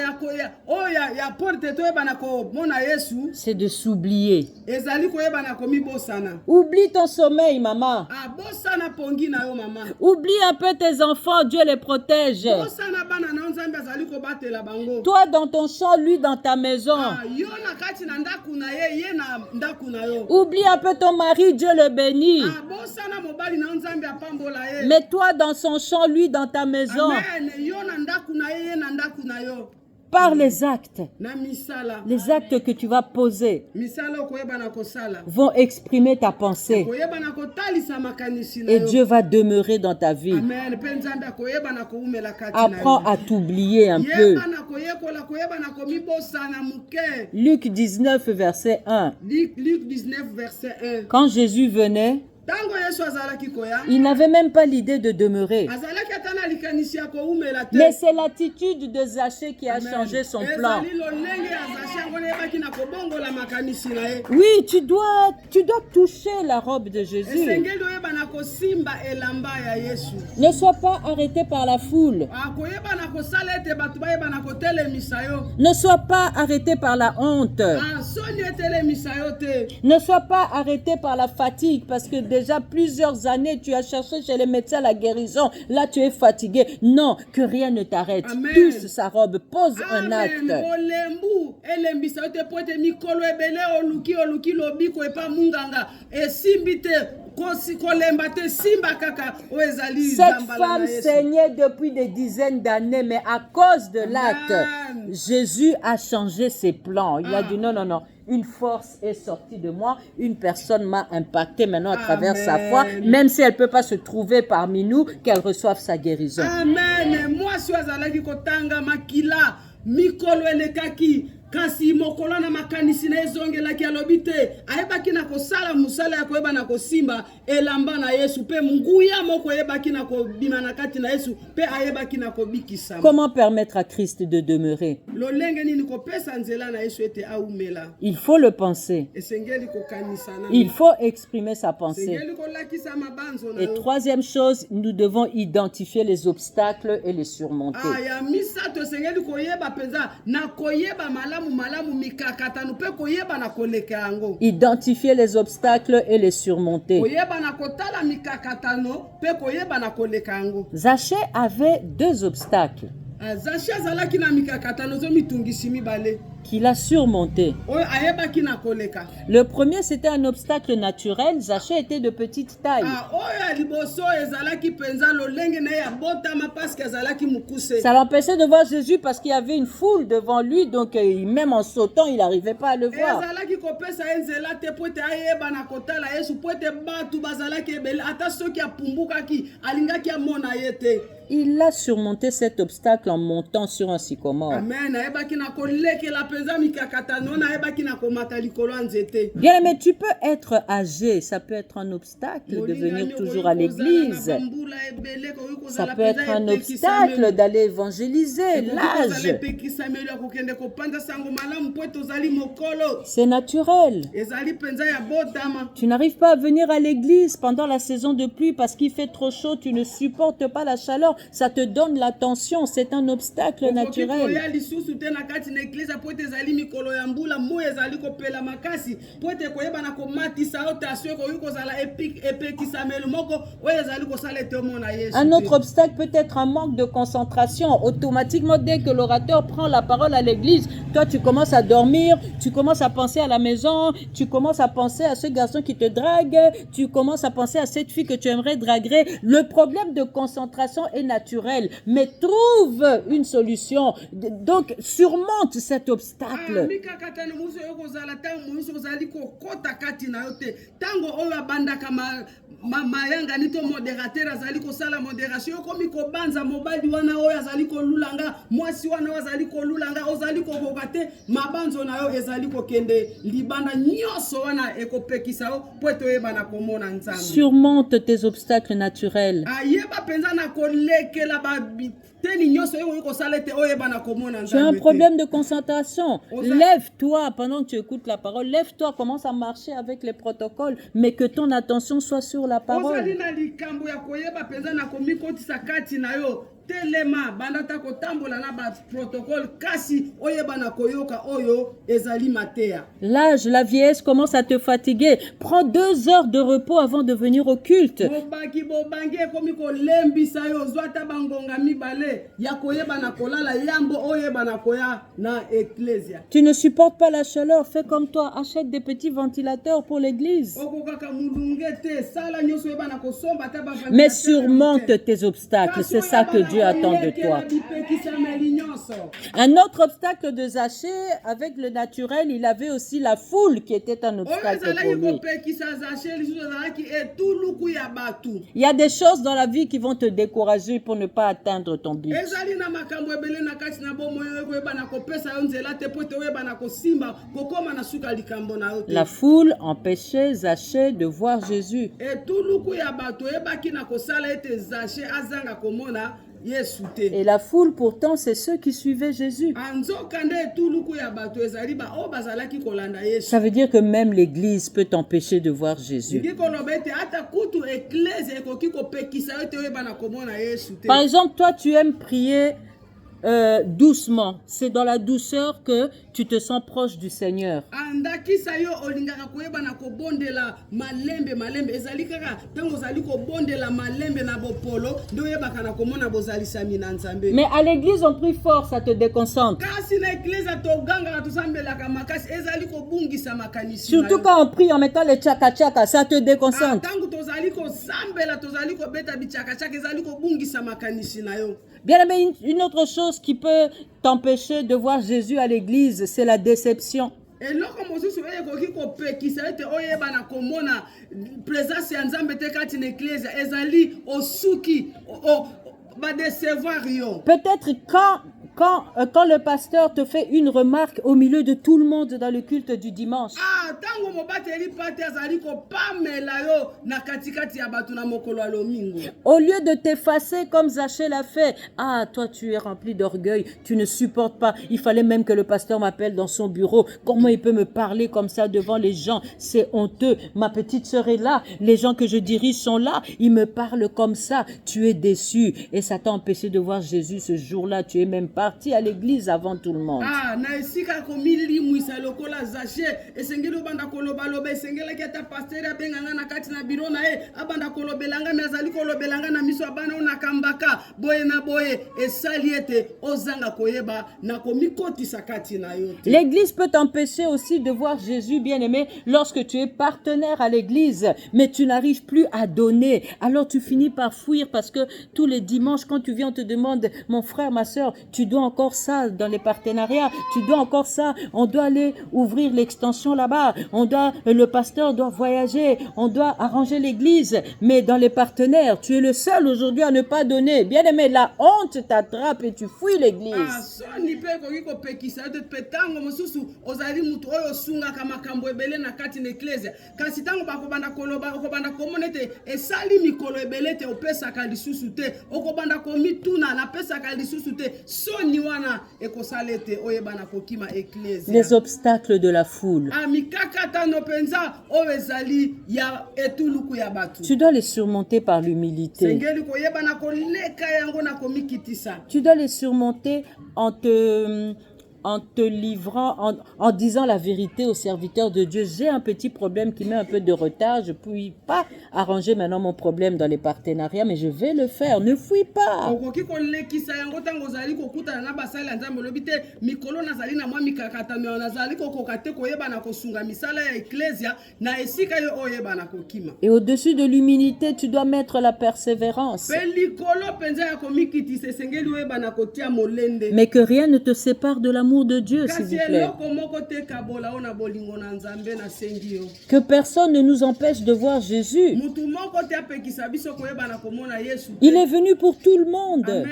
ya porte toyeba na komona Yesu c'est de s'oublier. ezali koyeba na komibosana. Oublie ton sommeil, maman. Bosana pongi na yo mama. Oublie un peu tes enfants, Dieu les protège. Bosana bana na nzambe azali kobatela bango. Toi dans ton champ, lui dans ta maison. Yo na kati na ndaku na ye na ndaku na yo. Oublie un peu ton mari, Dieu le bénit. Bosana mobali na nzambe apambola ye. Mais toi dans son champ, lui dans ta maison. Amen. Yo na ndaku na ye na ndaku na yo. Par les actes que tu vas poser vont exprimer ta pensée. Et Dieu va demeurer dans ta vie. Apprends à t'oublier un peu. Luc 19, verset 1. Quand Jésus venait, il n'avait même pas l'idée de demeurer. Mais c'est l'attitude de Zaché qui a changé son plan. Oui, tu dois toucher la robe de Jésus. Ne sois pas arrêté par la foule. Ne sois pas arrêté par la honte. Ne sois pas arrêté par la fatigue parce que déjà plusieurs années, tu as cherché chez les médecins la guérison. Là, tu es fatigué. Non, que rien ne t'arrête. Touche sa robe, pose un acte. Cette femme saignait depuis des dizaines d'années, mais à cause de l'acte, Jésus a changé ses plans. Il a dit non, non, non. Une force est sortie de moi, une personne m'a impacté maintenant à travers sa foi, même si elle ne peut pas se trouver parmi nous, qu'elle reçoive sa guérison. Amen. Moi, je suis makila, mikolo elekaki. Kasi mokolo na makanisi na ezongelaki alobi te ayebaki na kosala musala ya koyeba na kosimba elamba na Yesu pe nguya moko yebaki na kobima na kati na Yesu pe ayebaki na kobikisa. Comment permettre à Christ de demeurer? Lolenge nini kopesa nzela na Yesu ete aumela. Il faut le penser. Esengeli kokanisa na. Il faut exprimer sa pensée. Esengeli kolakisa mabanzo na. Et troisième chose, nous devons identifier les obstacles et les surmonter. Ya misa to esengeli koyeba penza na koyeba malamu mikakatanu pe koyeba na koleka yango. Identifier les obstacles et les surmonter. Koyeba na kotala mikakatano pe koyeba na koleka yango. Zaché avait deux obstacles Zaché azalaki na mikakatano zo mitungisi mibale qu'il a surmonté. Ayebaki na koleka. Le premier, c'était un obstacle naturel. Zaché était de petite taille. Ça l'empêchait de voir Jésus parce qu'il y avait une foule devant lui, donc même en sautant, il n'arrivait pas à le voir. Il a surmonté cet obstacle en montant sur un sycomore. Amen. Bien, mais tu peux être âgé, ça peut être un obstacle de venir toujours à l'église. Ça peut être un obstacle d'aller évangéliser, l'âge. C'est naturel. Tu n'arrives pas à venir à l'église pendant la saison de pluie parce qu'il fait trop chaud, tu ne supportes pas la chaleur, ça te donne la tension, c'est un obstacle naturel. Un autre obstacle peut être un manque de concentration. Automatiquement, dès que l'orateur prend la parole à l'église, toi tu commences à dormir, tu commences à penser à la maison, tu commences à penser à ce garçon qui te drague, tu commences à penser à cette fille que tu aimerais draguer. Le problème de concentration est naturel, mais trouve une solution. Donc, surmonte cet obstacle. Surmonte tes obstacles naturels. Tu as un problème de concentration. Lève-toi pendant que tu écoutes la parole. Lève-toi, commence à marcher avec les protocoles, mais que ton attention soit sur la parole. telema bandata kotambola na ba protocole kasi oyeba na koyoka oyo ezali matea. L'âge, la vieillesse commence à te fatiguer. Prends 2 heures de repos avant de venir au culte. Bobaki bobangi ekomi kolembisa yo zwata bangonga mibale ya koyeba na kolala yambo oyeba na koya na ecclesia. Tu ne supportes pas la chaleur, fais comme toi, achète des petits ventilateurs pour l'église. Okokaka mulunge te sala nyoso yeba na kosomba ta ba. Mais surmonte tes obstacles, c'est ça que Dieu attend de toi. Un autre obstacle de Zachée, avec le naturel, il avait aussi la foule qui était un obstacle pour lui. Il y a des choses dans la vie qui vont te décourager pour ne pas atteindre ton but. La foule empêchait Zachée de voir Jésus. Et la foule, pourtant, c'est ceux qui suivaient Jésus. Ça veut dire que même l'Église peut t'empêcher de voir Jésus. Par exemple, toi, tu aimes prier doucement. C'est dans la douceur que tu te sens proche du Seigneur. Mais à l'église, on prie fort, ça te déconcentre. Surtout quand on prie en mettant les tchaka-tchaka, ça te déconcentre. Bien aimé, une autre chose qui peut t'empêcher de voir Jésus à l'église, c'est la déception. Peut-être quand le pasteur te fait une remarque au milieu de tout le monde dans le culte du dimanche. Au lieu de t'effacer comme Zachée l'a fait, ah, toi tu es rempli d'orgueil, tu ne supportes pas. Il fallait même que le pasteur m'appelle dans son bureau. Comment il peut me parler comme ça devant les gens? C'est honteux. Ma petite sœur est là, les gens que je dirige sont là, ils me parlent comme ça. Tu es déçu et ça t'a empêché de voir Jésus ce jour-là. Tu es même parti à l'église avant tout le monde. L'église peut t'empêcher aussi de voir Jésus, bien-aimé, lorsque tu es partenaire à l'église, mais tu n'arrives plus à donner. Alors tu finis par fuir parce que tous les dimanches, quand tu viens, on te demande, mon frère, ma soeur, tu dois encore ça dans les partenariats, tu dois encore ça, on doit aller ouvrir l'extension là-bas, le pasteur doit voyager, on doit arranger l'église, mais dans les partenaires, tu es le seul aujourd'hui à ne pas donner. Bien aimé, la honte t'attrape et tu fuis l'église. Les obstacles de la foule. Tu dois les surmonter par l'humilité. Tu dois les surmonter en te livrant, en disant la vérité aux serviteurs de Dieu. J'ai un petit problème qui met un peu de retard. Je ne puis pas arranger maintenant mon problème dans les partenariats, mais je vais le faire. Ne fuis pas. Et au-dessus de l'humilité, tu dois mettre la persévérance. Mais que rien ne te sépare de l'amour de Dieu, s'il vous plaît. Que personne ne nous empêche de voir Jésus. Il est venu pour tout le monde.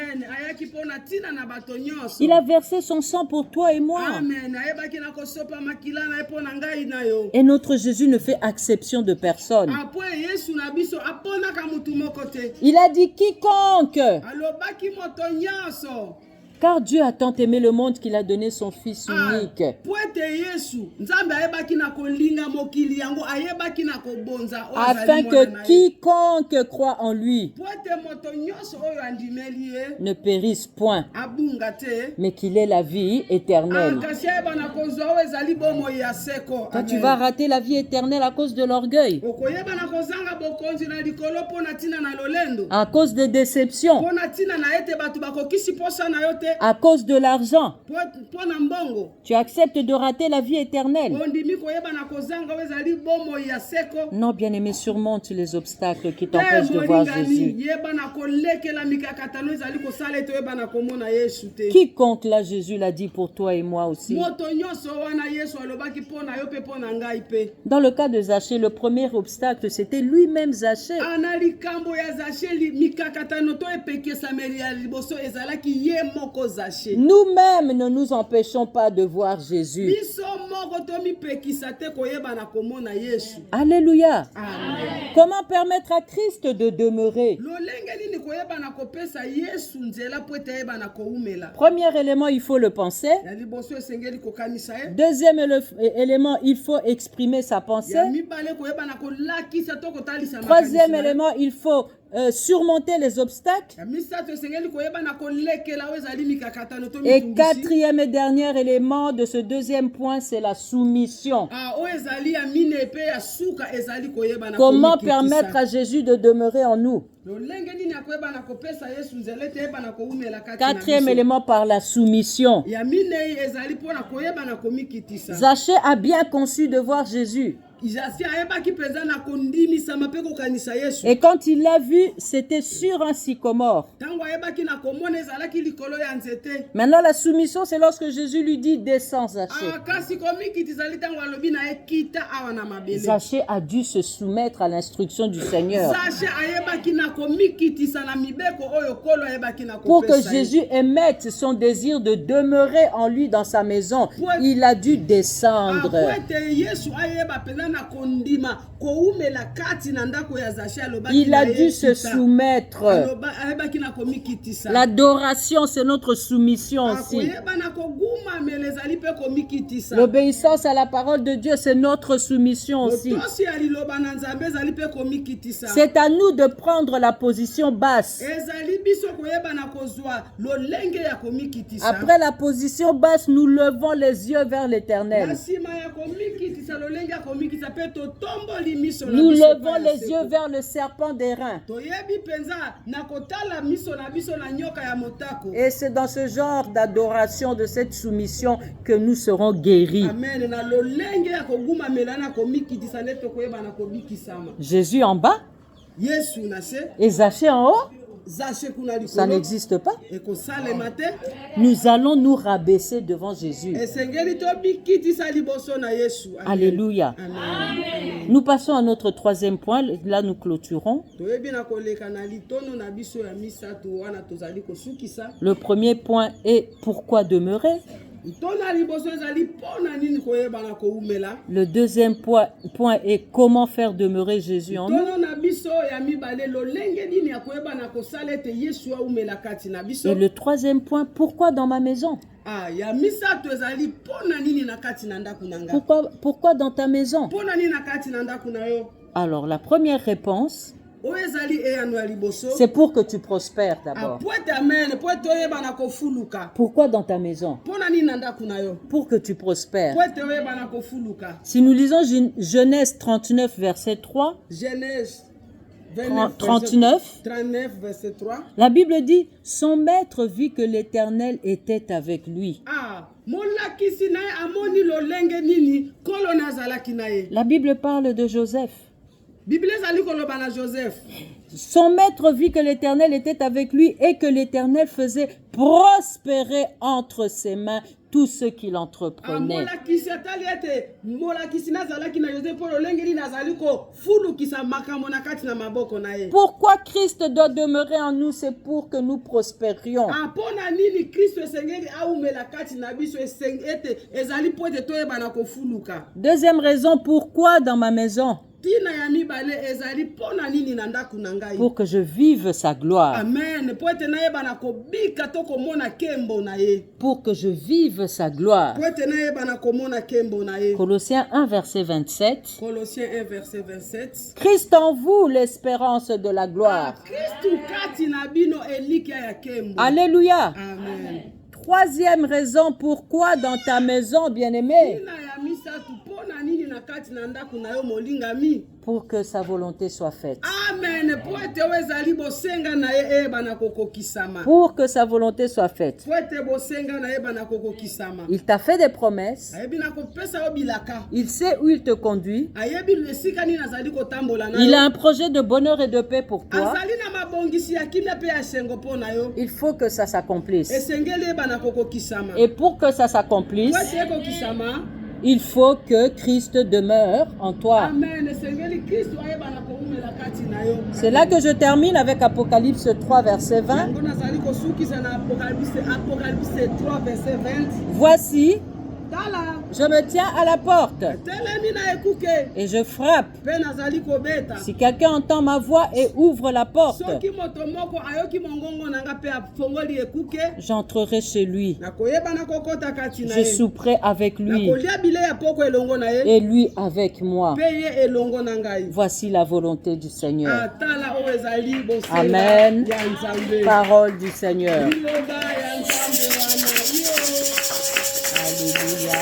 Il a versé son sang pour toi et moi. Et notre Jésus ne fait exception de personne. Il a dit quiconque. Car Dieu a tant aimé le monde qu'il a donné son Fils unique. Afin que quiconque croit en lui ne périsse point, mais qu'il ait la vie éternelle. Toi, tu vas rater la vie éternelle à cause de l'orgueil, à cause des déceptions, à cause de l'argent. Tu acceptes de rater la vie éternelle. Non, bien-aimé, surmonte les obstacles qui t'empêchent de voir Jésus. Quiconque là, Jésus l'a dit pour toi et moi aussi. Dans le cas de Zachée, le premier obstacle, c'était lui-même Zachée. Nous-mêmes ne nous empêchons pas de voir Jésus. Alléluia. Amen. Comment permettre à Christ de demeurer? Premier élément, il faut le penser. Deuxième élément, il faut exprimer sa pensée. Troisième élément, il faut surmonter les obstacles. Et quatrième et dernier élément de ce deuxième point, c'est la soumission. Comment permettre à Jésus de demeurer en nous? Quatrième élément, par la soumission. Zachée a bien conçu de voir Jésus. Et quand il l'a vu, c'était sur un sycomore. Maintenant, la soumission, c'est lorsque Jésus lui dit « Descends, Zachée ». Zachée a dû se soumettre à l'instruction du Seigneur. Pour que Jésus émette son désir de demeurer en lui dans sa maison, il a dû descendre. Il a dû se soumettre. L'adoration, c'est notre soumission aussi. L'obéissance à la parole de Dieu, c'est notre soumission aussi. C'est à nous de prendre la position basse. Après la position basse, nous levons les yeux vers l'Éternel. Nous levons les yeux vers le serpent d'airain. Et c'est dans ce genre d'adoration, de cette soumission, que nous serons guéris. Jésus en bas et Zachée en haut. Ça n'existe pas. Nous allons nous rabaisser devant Jésus. Alléluia. Amen. Nous passons à notre troisième point. Là, nous clôturons. Le premier point est pourquoi demeurer. Le deuxième point est comment faire demeurer Jésus en nous. Et le troisième point, pourquoi dans ma maison? Pourquoi dans ta maison? Alors, la première réponse, c'est pour que tu prospères d'abord. Pourquoi dans ta maison? Pour que tu prospères. Si nous lisons Genèse 39, verset 3, Genèse 39, la Bible dit, son maître vit que l'Éternel était avec lui. La Bible parle de Joseph. Son maître vit que l'Éternel était avec lui et que l'Éternel faisait prospérer entre ses mains tout ce qu'il entreprenait. Pourquoi Christ doit demeurer en nous? C'est pour que nous prospérions. Deuxième raison, pourquoi dans ma maison? tina ya mibale ezali pona nini na ndako na ngai pour que je vive sa gloire. Amen. Po ete nayeba na kobika to komona kembo na ye. Pour que je vive sa gloire. Po ete nayeba na komona kembo na ye. Colossiens 1 verset 27. Colossiens 1 verset 27. Christ en vous, l'espérance de la gloire. Christ kati na bino elikia ya kembo. Alléluia. Amen. Troisième raison pourquoi dans ta maison, bien-aimé, pour que sa volonté soit faite. Amen. Pour que sa volonté soit faite. Il t'a fait des promesses. Il sait où il te conduit. Il a un projet de bonheur et de paix pour toi. Il faut que ça s'accomplisse. Et pour que ça s'accomplisse, il faut que Christ demeure en toi. C'est là que je termine avec Apocalypse 3, verset 20. Voici, je me tiens à la porte et je frappe. Si quelqu'un entend ma voix et ouvre la porte, j'entrerai chez lui. Je souperai avec lui et lui avec moi. Voici la volonté du Seigneur. Amen. Parole du Seigneur. Alléluia.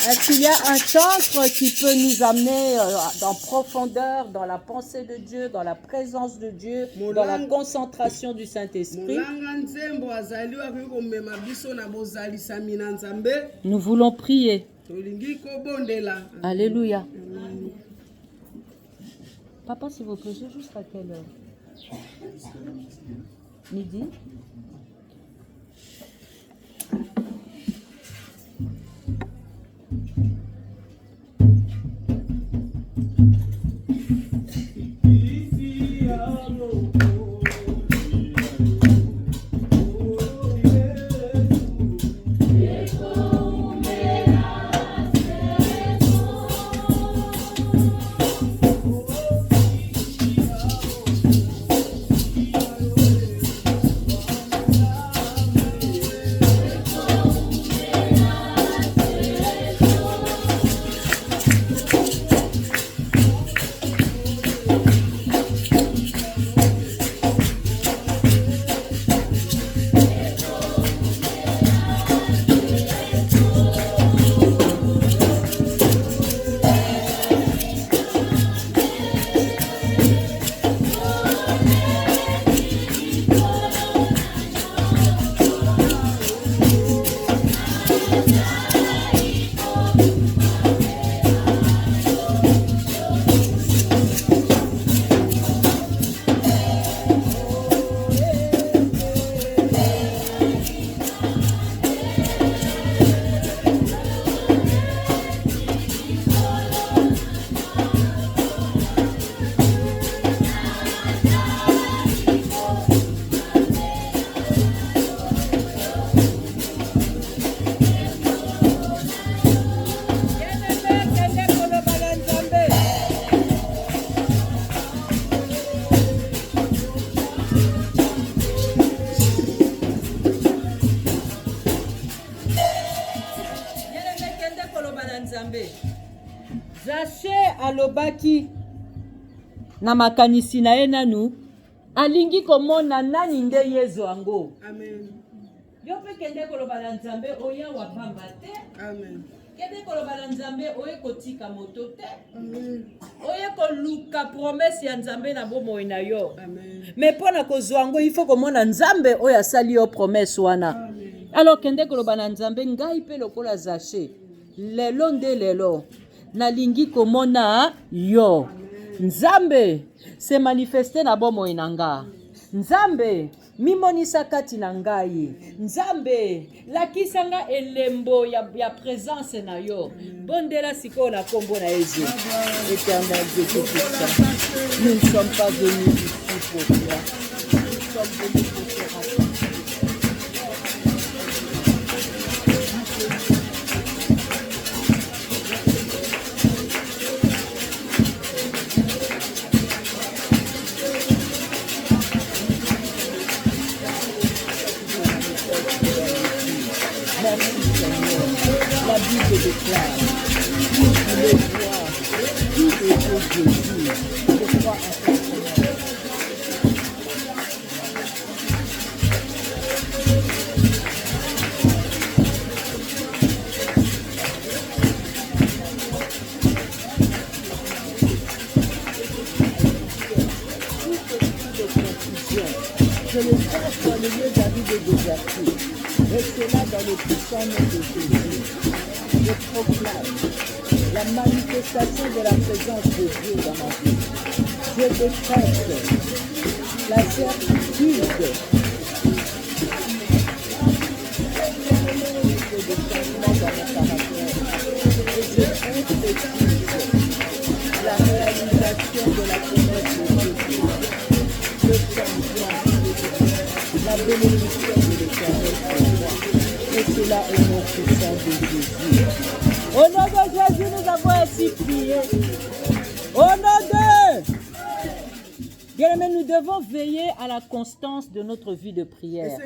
Est-ce qu'il y a un centre qui peut nous amener en profondeur dans la pensée de Dieu, dans la présence de Dieu, dans la concentration du Saint-Esprit? Nous voulons prier. Alléluia. Papa, s'il vous plaît, c'est jusqu'à quelle heure? Midi? Zaché alobaki na makanisi na ye nanu alingi komona nani nde yezo ango. Amen. Yo pe kende koloba na Nzambe oya wa pamba te. Amen. Kende koloba na Nzambe oye kotika moto te. Amen. Oye koluka promesse ya Nzambe na bomoi na yo. Amen. Mais pona kozwa ango il faut komona Nzambe oya sali yo promesse wana. Amen. Alors kende koloba na Nzambe ngai pe lokola Zaché. Lelo nde lelo nalingi komona yo. Nzambe se manifeste na bomoi na nga. Nzambe mimonisa kati na ngai. Nzambe lakisanga elembo ya présence na yo. Bondela siko na kombo na Jésus. Éternel Dieu tout-puissant. Nous ne sommes pas venus ici pour toi. Nous sommes venus pour te raconter. Jésus. Je crois en ton Seigneur. Je le cherche dans le lieu d'arrivée et d'ouverture. Et cela dans le puissant nom de Jésus. Je proclame la manifestation de la présence de Dieu dans ma vie. Je décrète la certitude de changement dans mon caractère. Et je prophétise la réalisation de la promesse de Jésus. Le changement, la bénédiction de l'Éternel pour moi. Et cela au nom puissant de Jésus. Au nom de Jésus, nous avons ainsi prié. Au nom de... Bien-aimés, nous devons veiller à la constance de notre vie de prière.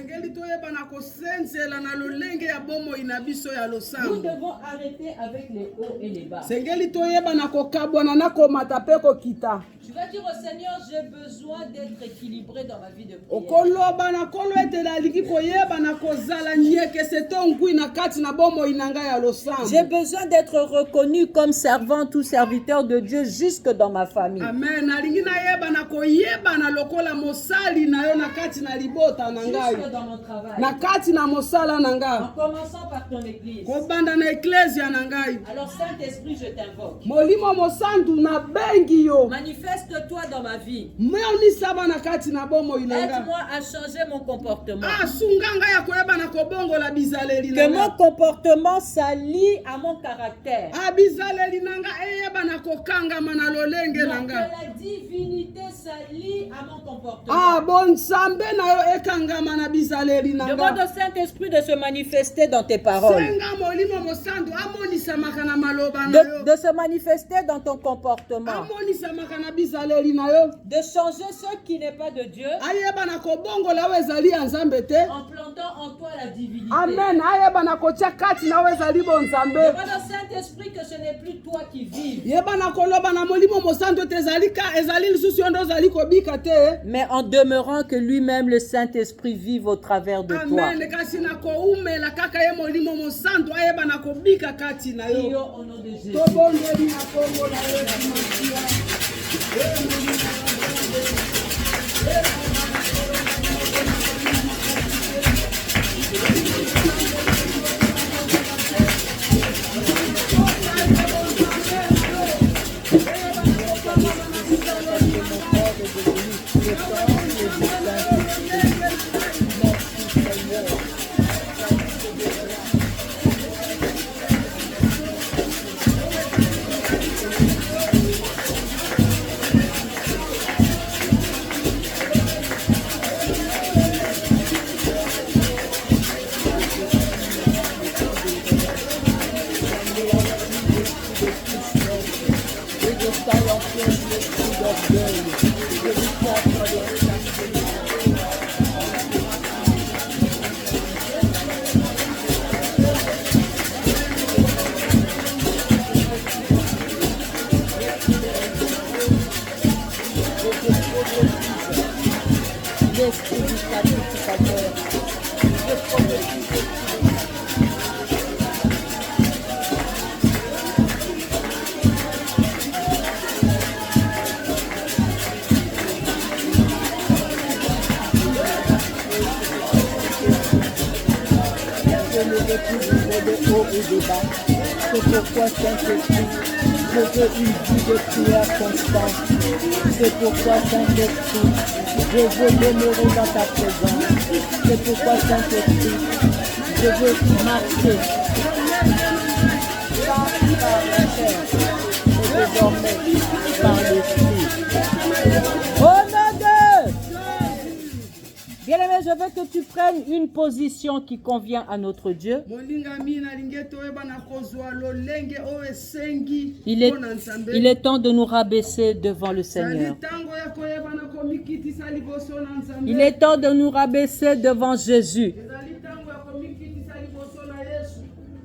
Nous devons arrêter avec les hauts et les bas. Tu vas dire au Seigneur, j'ai besoin d'être équilibré dans ma vie de prière. J'ai besoin d'être reconnu comme servante ou serviteur de Dieu jusque dans ma famille. Amen. Jusque dans mon travail. En commençant par ton église. Alors Saint-Esprit, je t'invoque. Manifeste-toi dans ma vie. Aide-moi à changer mon comportement. Que mon comportement s'allie à mon caractère. Que la divinité s'allie à mon comportement. Demande au Saint-Esprit de se manifester dans tes paroles. De se manifester dans ton comportement. De changer ce qui n'est pas de Dieu. En plantant en toi la divinité. Amen. Demande au Saint-Esprit que ce n'est plus toi qui vis. Mais en demeurant que lui-même, le Saint-Esprit, vive au travers de toi. Prions au nom de Jésus. C'est pourquoi Saint-Esprit, je veux une vie de prière constante. C'est pourquoi Saint-Esprit, je veux demeurer dans ta présence. C'est pourquoi Saint-Esprit, je veux marcher pas par la chair, mais désormais par l'Esprit. Au nom de... Bien-aimé, je veux que tu prennes une position qui convient à notre Dieu. Il est temps de nous rabaisser devant le Seigneur. Il est temps de nous rabaisser devant Jésus.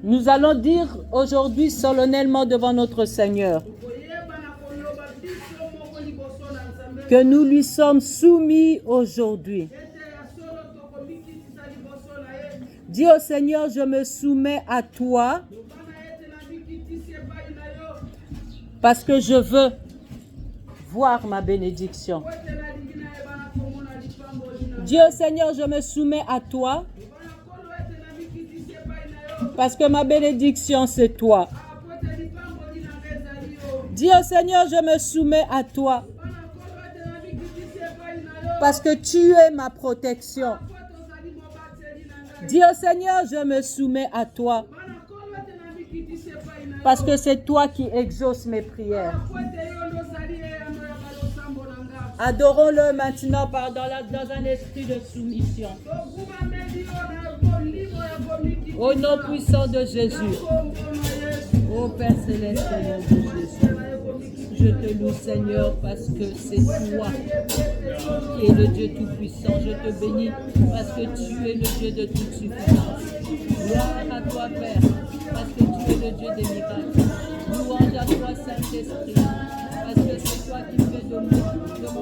Nous allons dire aujourd'hui solennellement devant notre Seigneur: que nous lui sommes soumis aujourd'hui. Dis au Seigneur, je me soumets à toi parce que je veux voir ma bénédiction. Dis au Seigneur, je me soumets à toi parce que ma bénédiction, c'est toi. Dis au Seigneur, je me soumets à toi parce que tu es ma protection. Dis au Seigneur, je me soumets à toi parce que c'est toi qui exauces mes prières. Adorons-le maintenant dans un esprit de soumission. Au nom puissant de Jésus. Ô Père Céleste, au nom de Jésus. Je te loue, Seigneur, parce que c'est toi qui es le Dieu Tout-Puissant. Je te bénis parce que tu es le Dieu de toute suffisance. Gloire à toi, Père, parce que tu es le Dieu des miracles. Louange à toi, Saint-Esprit, parce que c'est toi qui fais de mon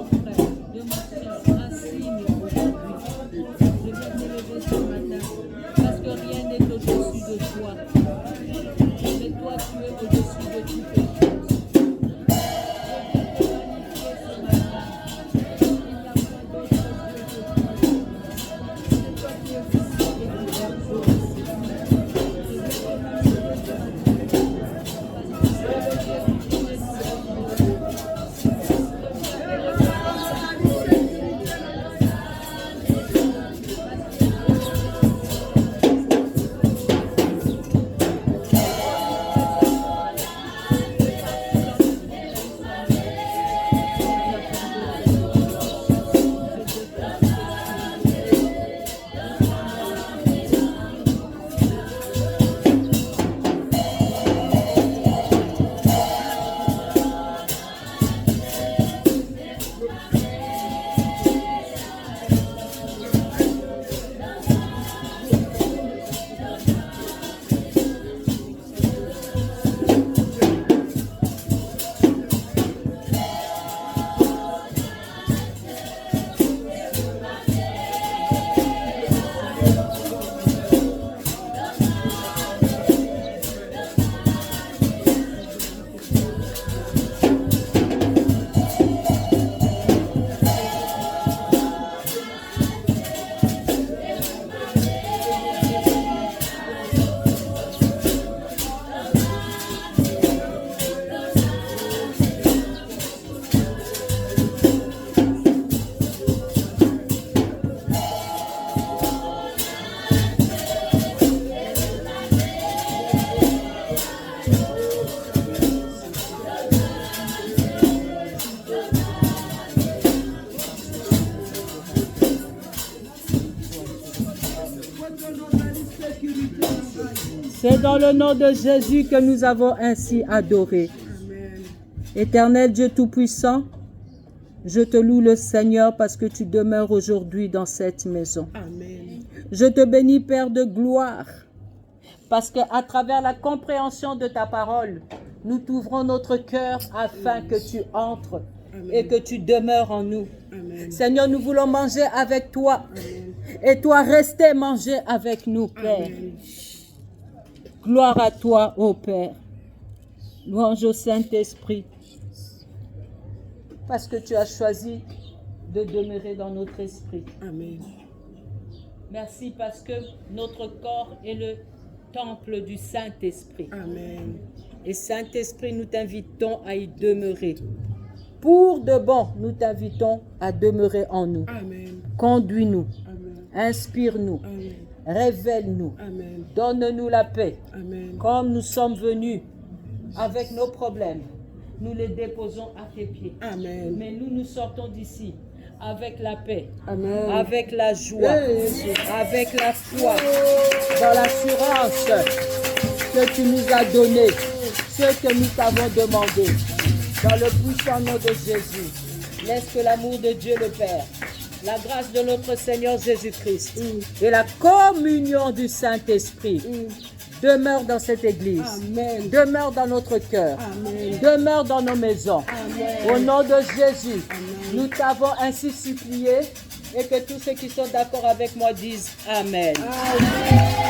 frère, de mon frère, un signe aujourd'hui. Je vais m'élever ce matin, parce que rien n'est au-dessus de toi. Mais toi, tu es au-dessus de toutes les choses. C'est dans le nom de Jésus que nous avons ainsi adoré. Amen. Éternel Dieu Tout-Puissant, je te loue le Seigneur parce que tu demeures aujourd'hui dans cette maison. Amen. Je te bénis, Père de gloire, parce qu'à travers la compréhension de ta parole, nous t'ouvrons notre cœur afin que tu entres et que tu demeures en nous. Amen. Seigneur, nous voulons manger avec toi. Amen. Et toi, rester manger avec nous, Père. Amen. Gloire à toi, ô Père. Louange au Saint-Esprit. Parce que tu as choisi de demeurer dans notre esprit. Amen. Merci parce que notre corps est le temple du Saint-Esprit. Amen. Et Saint-Esprit, nous t'invitons à y demeurer. Pour de bon, nous t'invitons à demeurer en nous. Amen. Conduis-nous. Amen. Inspire-nous. Amen. Révèle-nous. Amen. Donne-nous la paix. Amen. Comme nous sommes venus avec nos problèmes, nous les déposons à tes pieds. Amen. Mais nous sortons d'ici avec la paix, amen, avec la joie, avec la foi, dans l'assurance que tu nous as donné, ce que nous t'avons demandé. Dans le puissant nom de Jésus, laisse que l'amour de Dieu le Père, la grâce de notre Seigneur Jésus-Christ et la communion du Saint-Esprit demeure dans cette église. Amen. Demeure dans notre cœur. Amen. Demeure dans nos maisons. Amen. Au nom de Jésus, Amen. nous t'avons ainsi supplié et que tous ceux qui sont d'accord avec moi disent Amen. Amen.